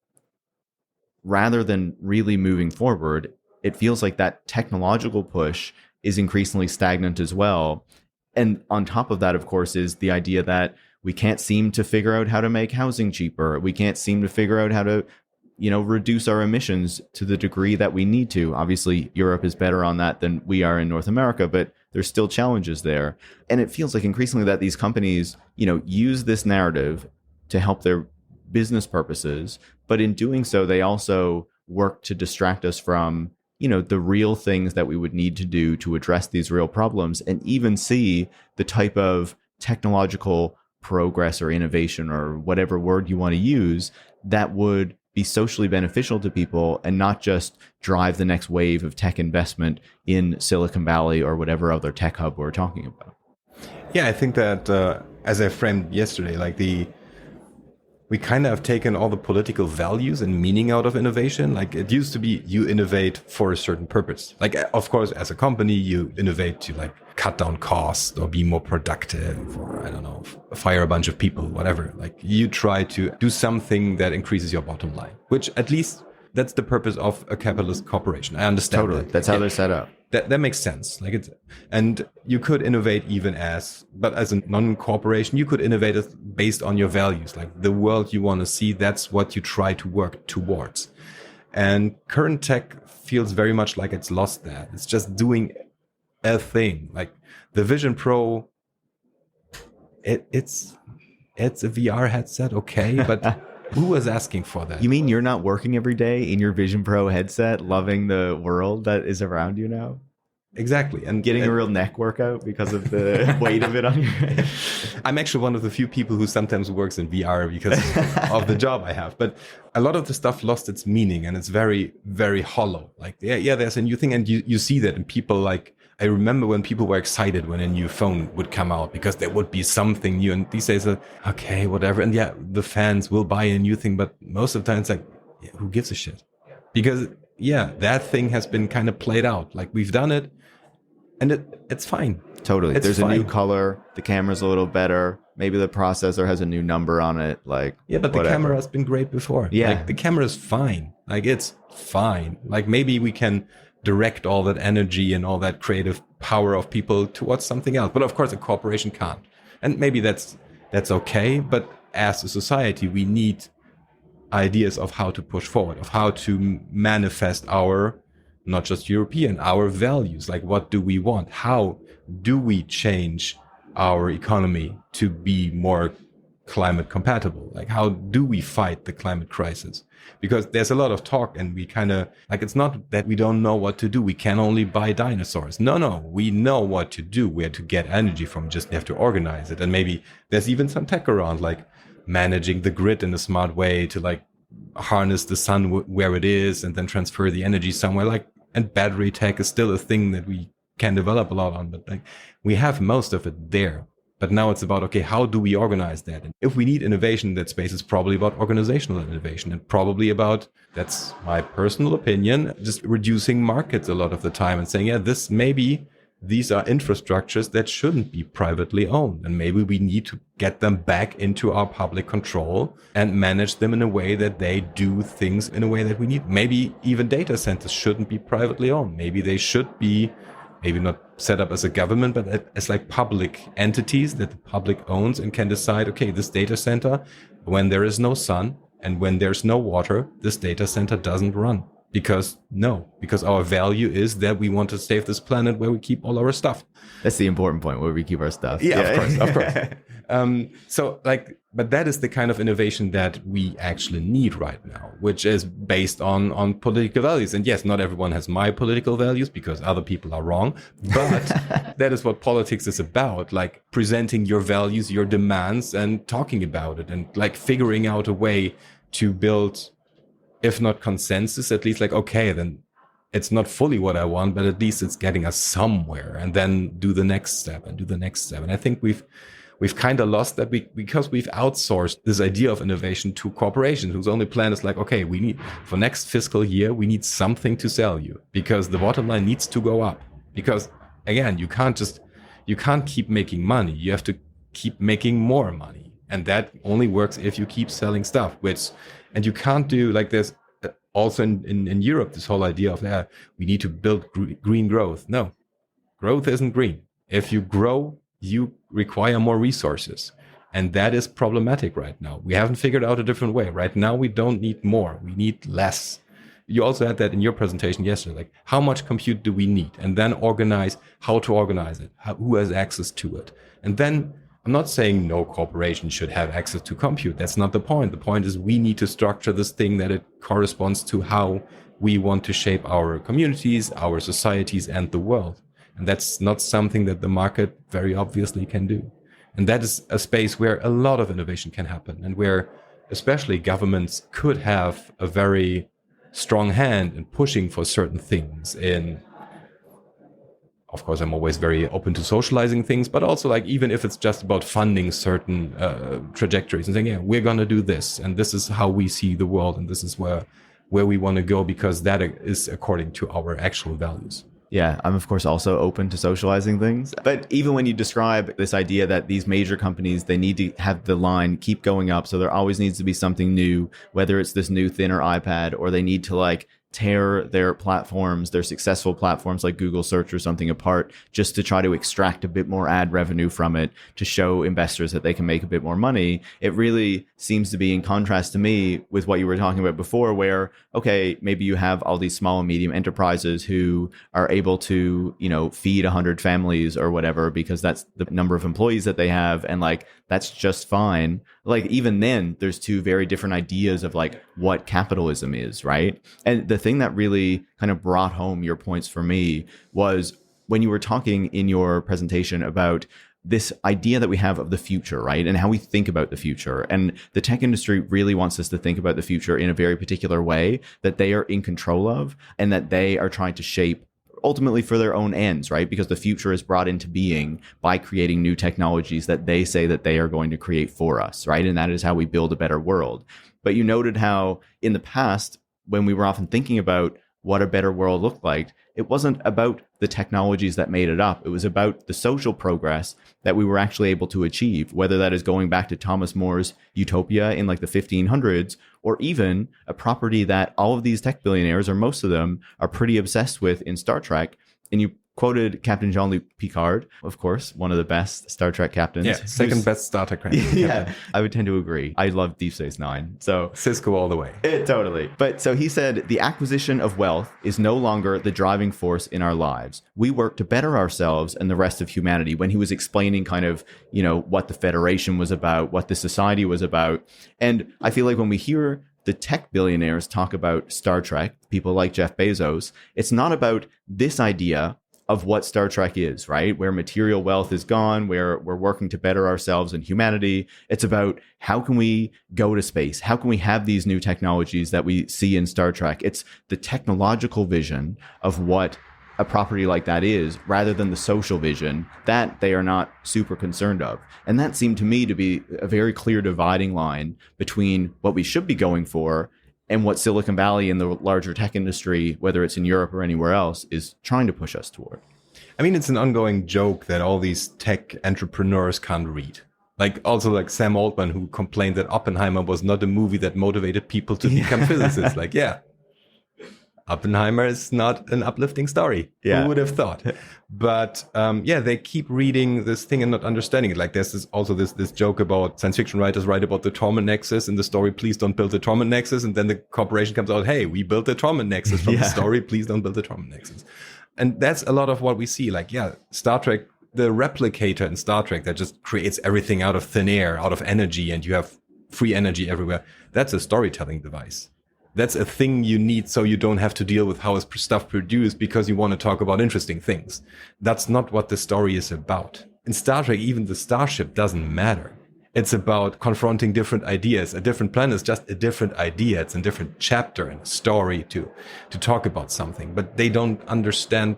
rather than really moving forward, it feels like that technological push is increasingly stagnant as well. And on top of that, of course, is the idea that we can't seem to figure out how to make housing cheaper. We can't seem to figure out how to, you know, reduce our emissions to the degree that we need to. Obviously, Europe is better on that than we are in North America, but there's still challenges there. And it feels like increasingly that these companies, you know, use this narrative to help their business purposes, but in doing so, they also work to distract us from, the real things that we would need to do to address these real problems, and even see the type of technological progress or innovation or whatever word you want to use that would be socially beneficial to people and not just drive the next wave of tech investment in Silicon Valley or whatever other tech hub we're talking about. Yeah, I think that as I framed yesterday, we kind of have taken all the political values and meaning out of innovation. Like, it used to be you innovate for a certain purpose. Like, of course, as a company, you innovate to cut down costs or be more productive, or I don't know, fire a bunch of people, whatever. Like, you try to do something that increases your bottom line, which at least that's the purpose of a capitalist corporation. I understand. Totally. That's how they're set up. That makes sense. And you could innovate but as a non-corporation, you could innovate based on your values, like the world you want to see. That's what you try to work towards. And current tech feels very much like it's lost that. It's just doing a thing. Like the Vision Pro, it's a VR headset, okay, but who was asking for that? You mean you're not working every day in your Vision Pro headset, loving the world that is around you now? Exactly. And getting a real neck workout because of the weight of it on your head. I'm actually one of the few people who sometimes works in VR because of the job I have. But a lot of the stuff lost its meaning, and it's very, very hollow. Like, yeah, there's a new thing, and you see that in people. I remember when people were excited when a new phone would come out because there would be something new. And these days, okay, whatever. And yeah, the fans will buy a new thing, but most of the time it's who gives a shit? Because that thing has been kind of played out. Like, we've done it, and it's fine. Totally. There's fine. A new color. The camera's a little better. Maybe the processor has a new number on it. But the camera has been great before. Yeah. The camera is fine. It's fine. Maybe we can direct all that energy and all that creative power of people towards something else. But of course, a corporation can't. And maybe that's okay. But as a society, we need ideas of how to push forward, of how to manifest our, not just European, our values. Like, what do we want? How do we change our economy to be more climate compatible? Like, how do we fight the climate crisis? Because there's a lot of talk, and we kind of, it's not that we don't know what to do. We can only buy dinosaurs. No, we know what to do, where to get energy from, just have to organize it. And maybe there's even some tech around, like managing the grid in a smart way to harness the sun where it is and then transfer the energy somewhere. And battery tech is still a thing that we can develop a lot on, but we have most of it there. But now it's about, okay, how do we organize that? And if we need innovation in that space, it's probably about organizational innovation, and probably about, that's my personal opinion, just reducing markets a lot of the time and saying, these are infrastructures that shouldn't be privately owned. And maybe we need to get them back into our public control and manage them in a way that they do things in a way that we need. Maybe even data centers shouldn't be privately owned. Maybe they should be, maybe not set up as a government, but as public entities that the public owns and can decide, okay, this data center, when there is no sun and when there's no water, this data center doesn't run. Because our value is that we want to save this planet where we keep all our stuff. That's the important point, where we keep our stuff. Yeah. Of course. But that is the kind of innovation that we actually need right now, which is based on political values. And yes, not everyone has my political values because other people are wrong. But that is what politics is about, presenting your values, your demands, and talking about it, and figuring out a way to build, if not consensus, at least okay, then it's not fully what I want, but at least it's getting us somewhere, and then do the next step and do the next step. And I think we've kind of lost that because we've outsourced this idea of innovation to corporations whose only plan is okay, we need, for next fiscal year, we need something to sell you because the bottom line needs to go up. Because again, you can't keep making money. You have to keep making more money. And that only works if you keep selling stuff, and you can't do there's also in Europe, this whole idea of we need to build green growth. No, growth isn't green. If you grow, you require more resources. And that is problematic right now. We haven't figured out a different way. Right now, we don't need more. We need less. You also had that in your presentation yesterday, how much compute do we need? And then organize how to organize it, who has access to it. And then I'm not saying no corporation should have access to compute. That's not the point. The point is we need to structure this thing that it corresponds to how we want to shape our communities, our societies, and the world. And that's not something that the market very obviously can do. And that is a space where a lot of innovation can happen, and where especially governments could have a very strong hand in pushing for certain things. Of course, I'm always very open to socializing things, but also like even if it's just about funding certain trajectories and saying, yeah, we're going to do this, and this is how we see the world, and this is where we want to go, because that is according to our actual values. Yeah, I'm of course also open to socializing things. But even when you describe this idea that these major companies, they need to have the line keep going up. So there always needs to be something new, whether it's this new thinner iPad, or they need to like tear their platforms, their successful platforms like Google Search or something apart, just to try to extract a bit more ad revenue from it, to show investors that they can make a bit more money. It really seems to be in contrast to me with what you were talking about before, where, okay, maybe you have all these small and medium enterprises who are able to, feed 100 families or whatever, because that's the number of employees that they have. And like, that's just fine. Like, even then, there's two very different ideas of like what capitalism is, right? And the thing that really kind of brought home your points for me was when you were talking in your presentation about this idea that we have of the future, right? And how we think about the future. And the tech industry really wants us to think about the future in a very particular way that they are in control of, and that they are trying to shape ultimately for their own ends, right? Because the future is brought into being by creating new technologies that they say that they are going to create for us, right? And that is how we build a better world. But you noted how in the past, when we were often thinking about what a better world looked like, it wasn't about the technologies that made it up. It was about the social progress that we were actually able to achieve, whether that is going back to Thomas More's utopia in like the 1500s, or even a property that all of these tech billionaires, or most of them, are pretty obsessed with in Star Trek. And you quoted Captain Jean-Luc Picard, of course, one of the best Star Trek captains. Yeah, second best Star Trek captain. Yeah, I would tend to agree. I love Deep Space Nine. So Cisco all the way. Totally. But so he said, the acquisition of wealth is no longer the driving force in our lives. We work to better ourselves and the rest of humanity, when he was explaining kind of, what the Federation was about, what the society was about. And I feel like when we hear the tech billionaires talk about Star Trek, people like Jeff Bezos, it's not about this idea of what Star Trek is, right? Where material wealth is gone, where we're working to better ourselves and humanity. It's about how can we go to space? How can we have these new technologies that we see in Star Trek? It's the technological vision of what a property like that is, rather than the social vision that they are not super concerned of. And that seemed to me to be a very clear dividing line between what we should be going for and what Silicon Valley and the larger tech industry, whether it's in Europe or anywhere else, is trying to push us toward. I mean, it's an ongoing joke that all these tech entrepreneurs can't read. Like also like Sam Altman, who complained that Oppenheimer was not a movie that motivated people to become physicists. Like, yeah, Oppenheimer is not an uplifting story. Yeah. Who would have thought? But they keep reading this thing and not understanding it. Like there's this joke about science fiction writers write about the torment nexus in the story, please don't build the torment nexus. And then the corporation comes out, hey, we built the torment nexus from the story, please don't build the torment nexus. And that's a lot of what we see. Like, yeah, Star Trek, the replicator in Star Trek that just creates everything out of thin air, out of energy, and you have free energy everywhere. That's a storytelling device. That's a thing you need so you don't have to deal with how is stuff produced because you want to talk about interesting things. That's not what the story is about. In Star Trek, even the starship doesn't matter. It's about confronting different ideas. A different planet is just a different idea. It's a different chapter in a story to talk about something. But they don't understand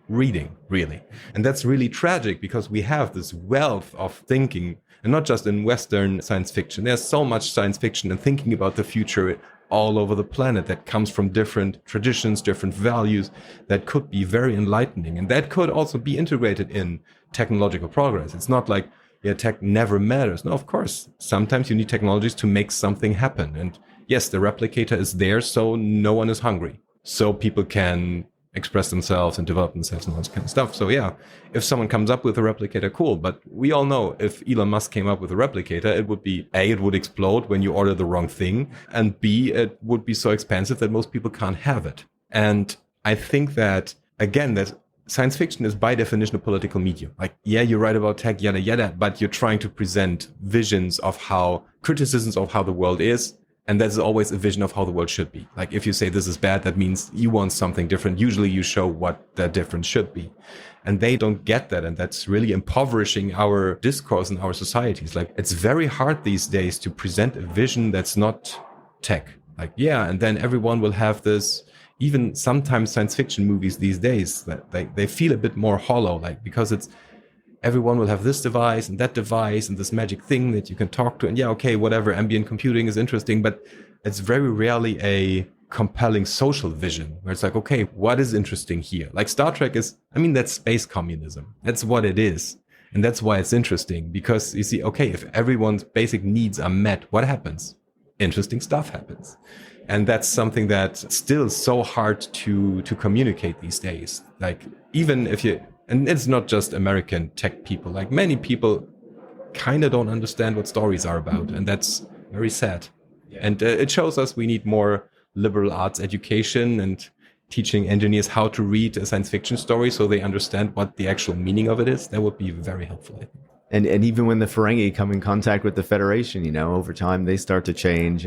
reading, really. And that's really tragic because we have this wealth of thinking, and not just in Western science fiction. There's so much science fiction and thinking about the future all over the planet that comes from different traditions, different values that could be very enlightening. And that could also be integrated in technological progress. It's not like, yeah, tech never matters. No, of course, sometimes you need technologies to make something happen. And yes, the replicator is there so no one is hungry. So people can express themselves and develop themselves and all this kind of stuff. So yeah, if someone comes up with a replicator, cool. But we all know if Elon Musk came up with a replicator, it would be A, it would explode when you order the wrong thing. And B, it would be so expensive that most people can't have it. And I think that, again, that science fiction is by definition a political medium. Like, yeah, you write about tech, yada, yada, but you're trying to present visions of criticisms of how the world is. And there's always a vision of how the world should be. Like, if you say this is bad, that means you want something different. Usually you show what that difference should be. And they don't get that. And that's really impoverishing our discourse in our societies. Like, it's very hard these days to present a vision that's not tech. Like, yeah, and then everyone will have this. Even sometimes science fiction movies these days, that they feel a bit more hollow, like, because it's everyone will have this device and that device and this magic thing that you can talk to. And yeah, okay, whatever, ambient computing is interesting, but it's very rarely a compelling social vision where it's like, okay, what is interesting here? Like Star Trek that's space communism. That's what it is. And that's why it's interesting, because you see, okay, if everyone's basic needs are met, what happens? Interesting stuff happens. And that's something that's still so hard to communicate these days. Like, even if and it's not just American tech people, like many people kind of don't understand what stories are about. And that's very sad. Yeah. And it shows us we need more liberal arts education and teaching engineers how to read a science fiction story so they understand what the actual meaning of it is. That would be very helpful, I think. And even when the Ferengi come in contact with the Federation, over time they start to change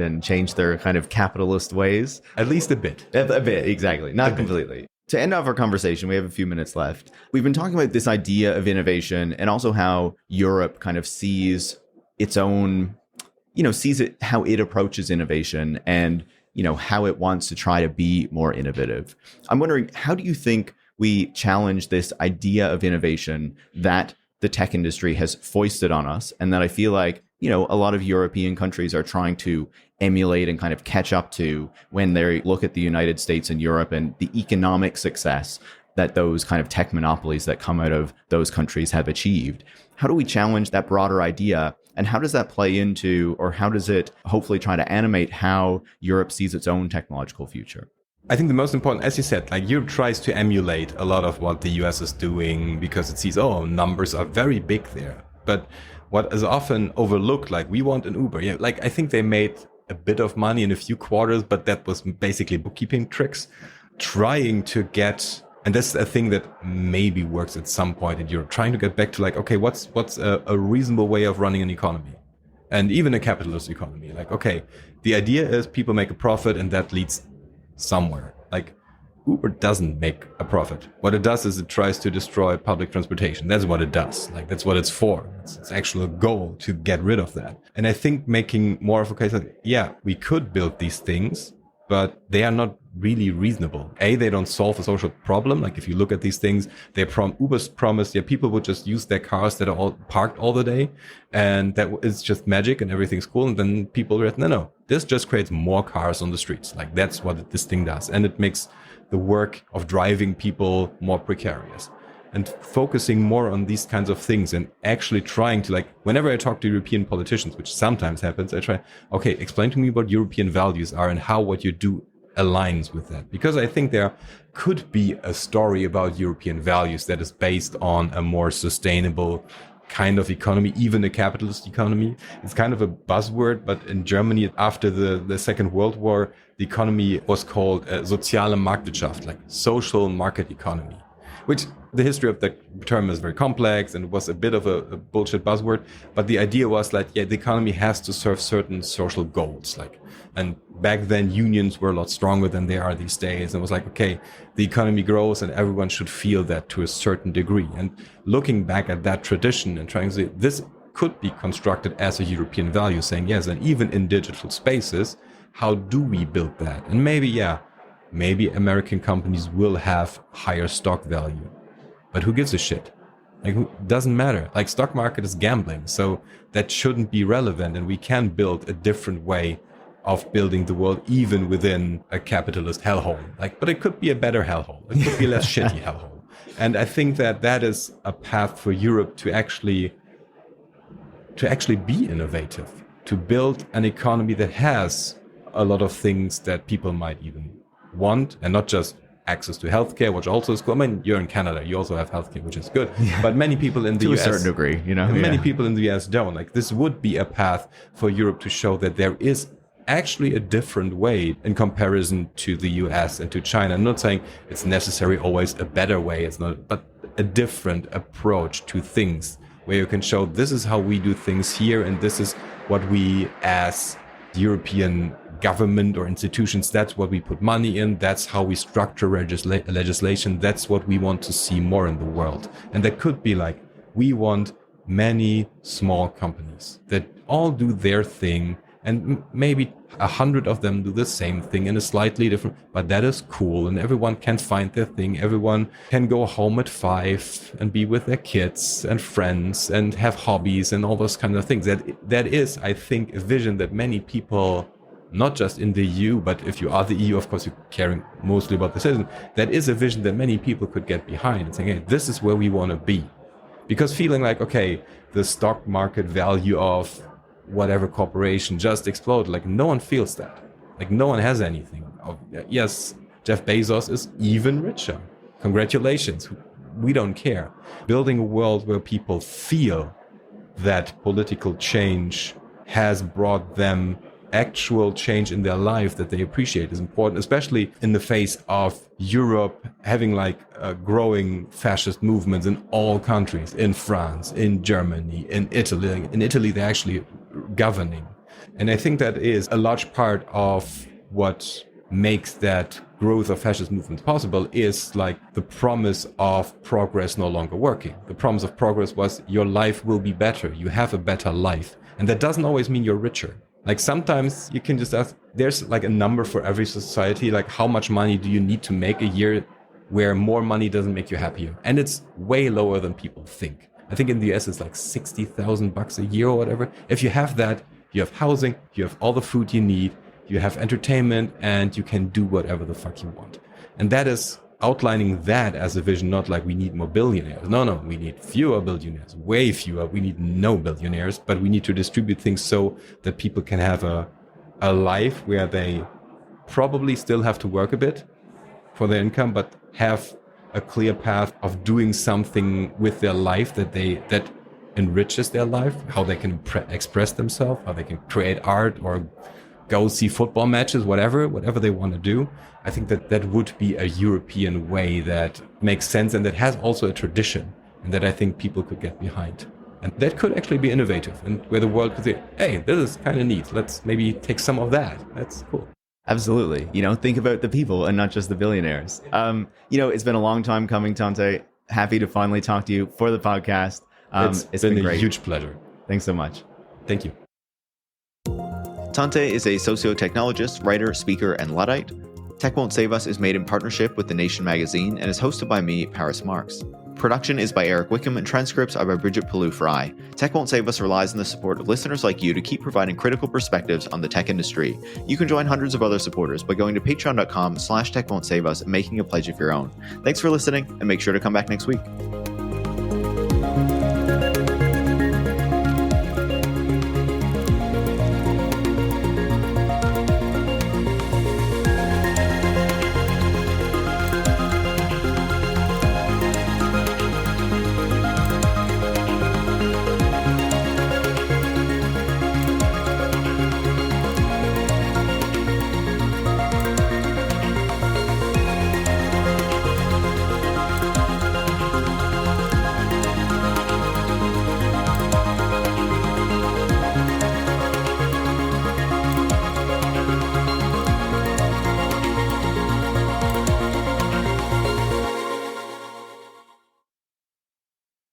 their kind of capitalist ways. At least a bit. A bit, exactly. Not completely. To end off our conversation, we have a few minutes left. We've been talking about this idea of innovation and also how Europe kind of sees its own, how it approaches innovation and, how it wants to try to be more innovative. I'm wondering, how do you think we challenge this idea of innovation that the tech industry has foisted on us, and that I feel like, a lot of European countries are trying to emulate and kind of catch up to when they look at the United States and Europe and the economic success that those kind of tech monopolies that come out of those countries have achieved? How do we challenge that broader idea? And how does that play into, or how does it hopefully try to animate how Europe sees its own technological future? I think the most important, as you said, like Europe tries to emulate a lot of what the US is doing because it sees, numbers are very big there. But what is often overlooked, like we want an Uber. Yeah, like I think they made a bit of money in a few quarters, but that was basically bookkeeping tricks. Trying to get, and that's a thing that maybe works at some point in Europe, trying to get back to like, okay, what's a reasonable way of running an economy? And even a capitalist economy. Like, okay, the idea is people make a profit and that leads somewhere. Like Uber doesn't make a profit. What it does is it tries to destroy public transportation. That's what it does. Like that's what it's for. It's its actual goal to get rid of that. And I think making more of a case like, yeah, we could build these things, but they are not really reasonable. They don't solve a social problem. Like if you look at these things, Uber's promised, people would just use their cars that are all parked all the day, and that is just magic and everything's cool. And then people read, no, this just creates more cars on the streets. Like that's what this thing does. And it makes the work of driving people more precarious. And focusing more on these kinds of things and actually trying to, like, whenever I talk to European politicians, which sometimes happens, I try, okay, explain to me what European values are and how what you do aligns with that. Because I think there could be a story about European values that is based on a more sustainable kind of economy, even a capitalist economy. It's kind of a buzzword, but in Germany, after the Second World War, the economy was called soziale Marktwirtschaft, like social market economy, which the history of the term is very complex and was a bit of a bullshit buzzword. But the idea was that, the economy has to serve certain social goals. And back then unions were a lot stronger than they are these days. And it was like, okay, the economy grows and everyone should feel that to a certain degree. And looking back at that tradition and trying to say this could be constructed as a European value, saying yes, and even in digital spaces, how do we build that? And maybe American companies will have higher stock value, but who gives a shit? Like, it doesn't matter. Like, stock market is gambling, so that shouldn't be relevant. And we can build a different way of building the world, even within a capitalist hellhole. But it could be a better hellhole. It could be a less shitty hellhole. And I think that is a path for Europe to actually be innovative, to build an economy that has a lot of things that people might even want, and not just access to healthcare, which also is cool. I mean, you're in Canada, you also have healthcare, which is good. Yeah. But many people in the US, to a certain degree, many people in the US don't. Like, this would be a path for Europe to show that there is actually a different way in comparison to the US and to China. I'm not saying it's necessarily always a better way, it's not, but a different approach to things where you can show this is how we do things here and this is what we as European government or institutions, that's what we put money in, that's how we structure legislation, that's what we want to see more in the world. And that could be like, we want many small companies that all do their thing, and maybe 100 of them do the same thing in a slightly different, but that is cool, and everyone can find their thing. Everyone can go home at 5 and be with their kids and friends and have hobbies and all those kind of things. That is, I think, a vision that many people, not just in the EU, but if you are the EU, of course, you're caring mostly about the citizen. That is a vision that many people could get behind and saying, hey, this is where we want to be. Because feeling like, okay, the stock market value of whatever corporation just exploded, like no one feels that. Like no one has anything. Yes, Jeff Bezos is even richer. Congratulations. We don't care. Building a world where people feel that political change has brought them actual change in their life that they appreciate is important, especially in the face of Europe having like growing fascist movements in all countries, in France, in Germany, in Italy. In Italy, they're actually governing. And I think that is a large part of what makes that growth of fascist movements possible is like the promise of progress no longer working. The promise of progress was your life will be better. You have a better life. And that doesn't always mean you're richer. Like sometimes you can just ask, there's like a number for every society, like how much money do you need to make a year where more money doesn't make you happier? And it's way lower than people think. I think in the US it's like $60,000 a year or whatever. If you have that, you have housing, you have all the food you need, you have entertainment, and you can do whatever the fuck you want. And that is outlining that as a vision, not like we need more billionaires. No, we need fewer billionaires, way fewer. We need no billionaires, but we need to distribute things so that people can have a life where they probably still have to work a bit for their income, but have a clear path of doing something with their life that enriches their life, how they can express themselves, how they can create art or go see football matches, whatever they want to do. I think that would be a European way that makes sense and that has also a tradition and that I think people could get behind. And that could actually be innovative and where the world could say, hey, this is kind of neat. Let's maybe take some of that. That's cool. Absolutely. Think about the people and not just the billionaires. It's been a long time coming, Tante. Happy to finally talk to you for the podcast. It's been a huge pleasure. Thanks so much. Thank you. Tante is a socio-technologist, writer, speaker, and Luddite. Tech Won't Save Us is made in partnership with The Nation magazine and is hosted by me, Paris Marx. Production is by Eric Wickham and transcripts are by Brigitte Pawliw-Fry. Tech Won't Save Us relies on the support of listeners like you to keep providing critical perspectives on the tech industry. You can join hundreds of other supporters by going to patreon.com/techwon'tsave us and making a pledge of your own. Thanks for listening and make sure to come back next week.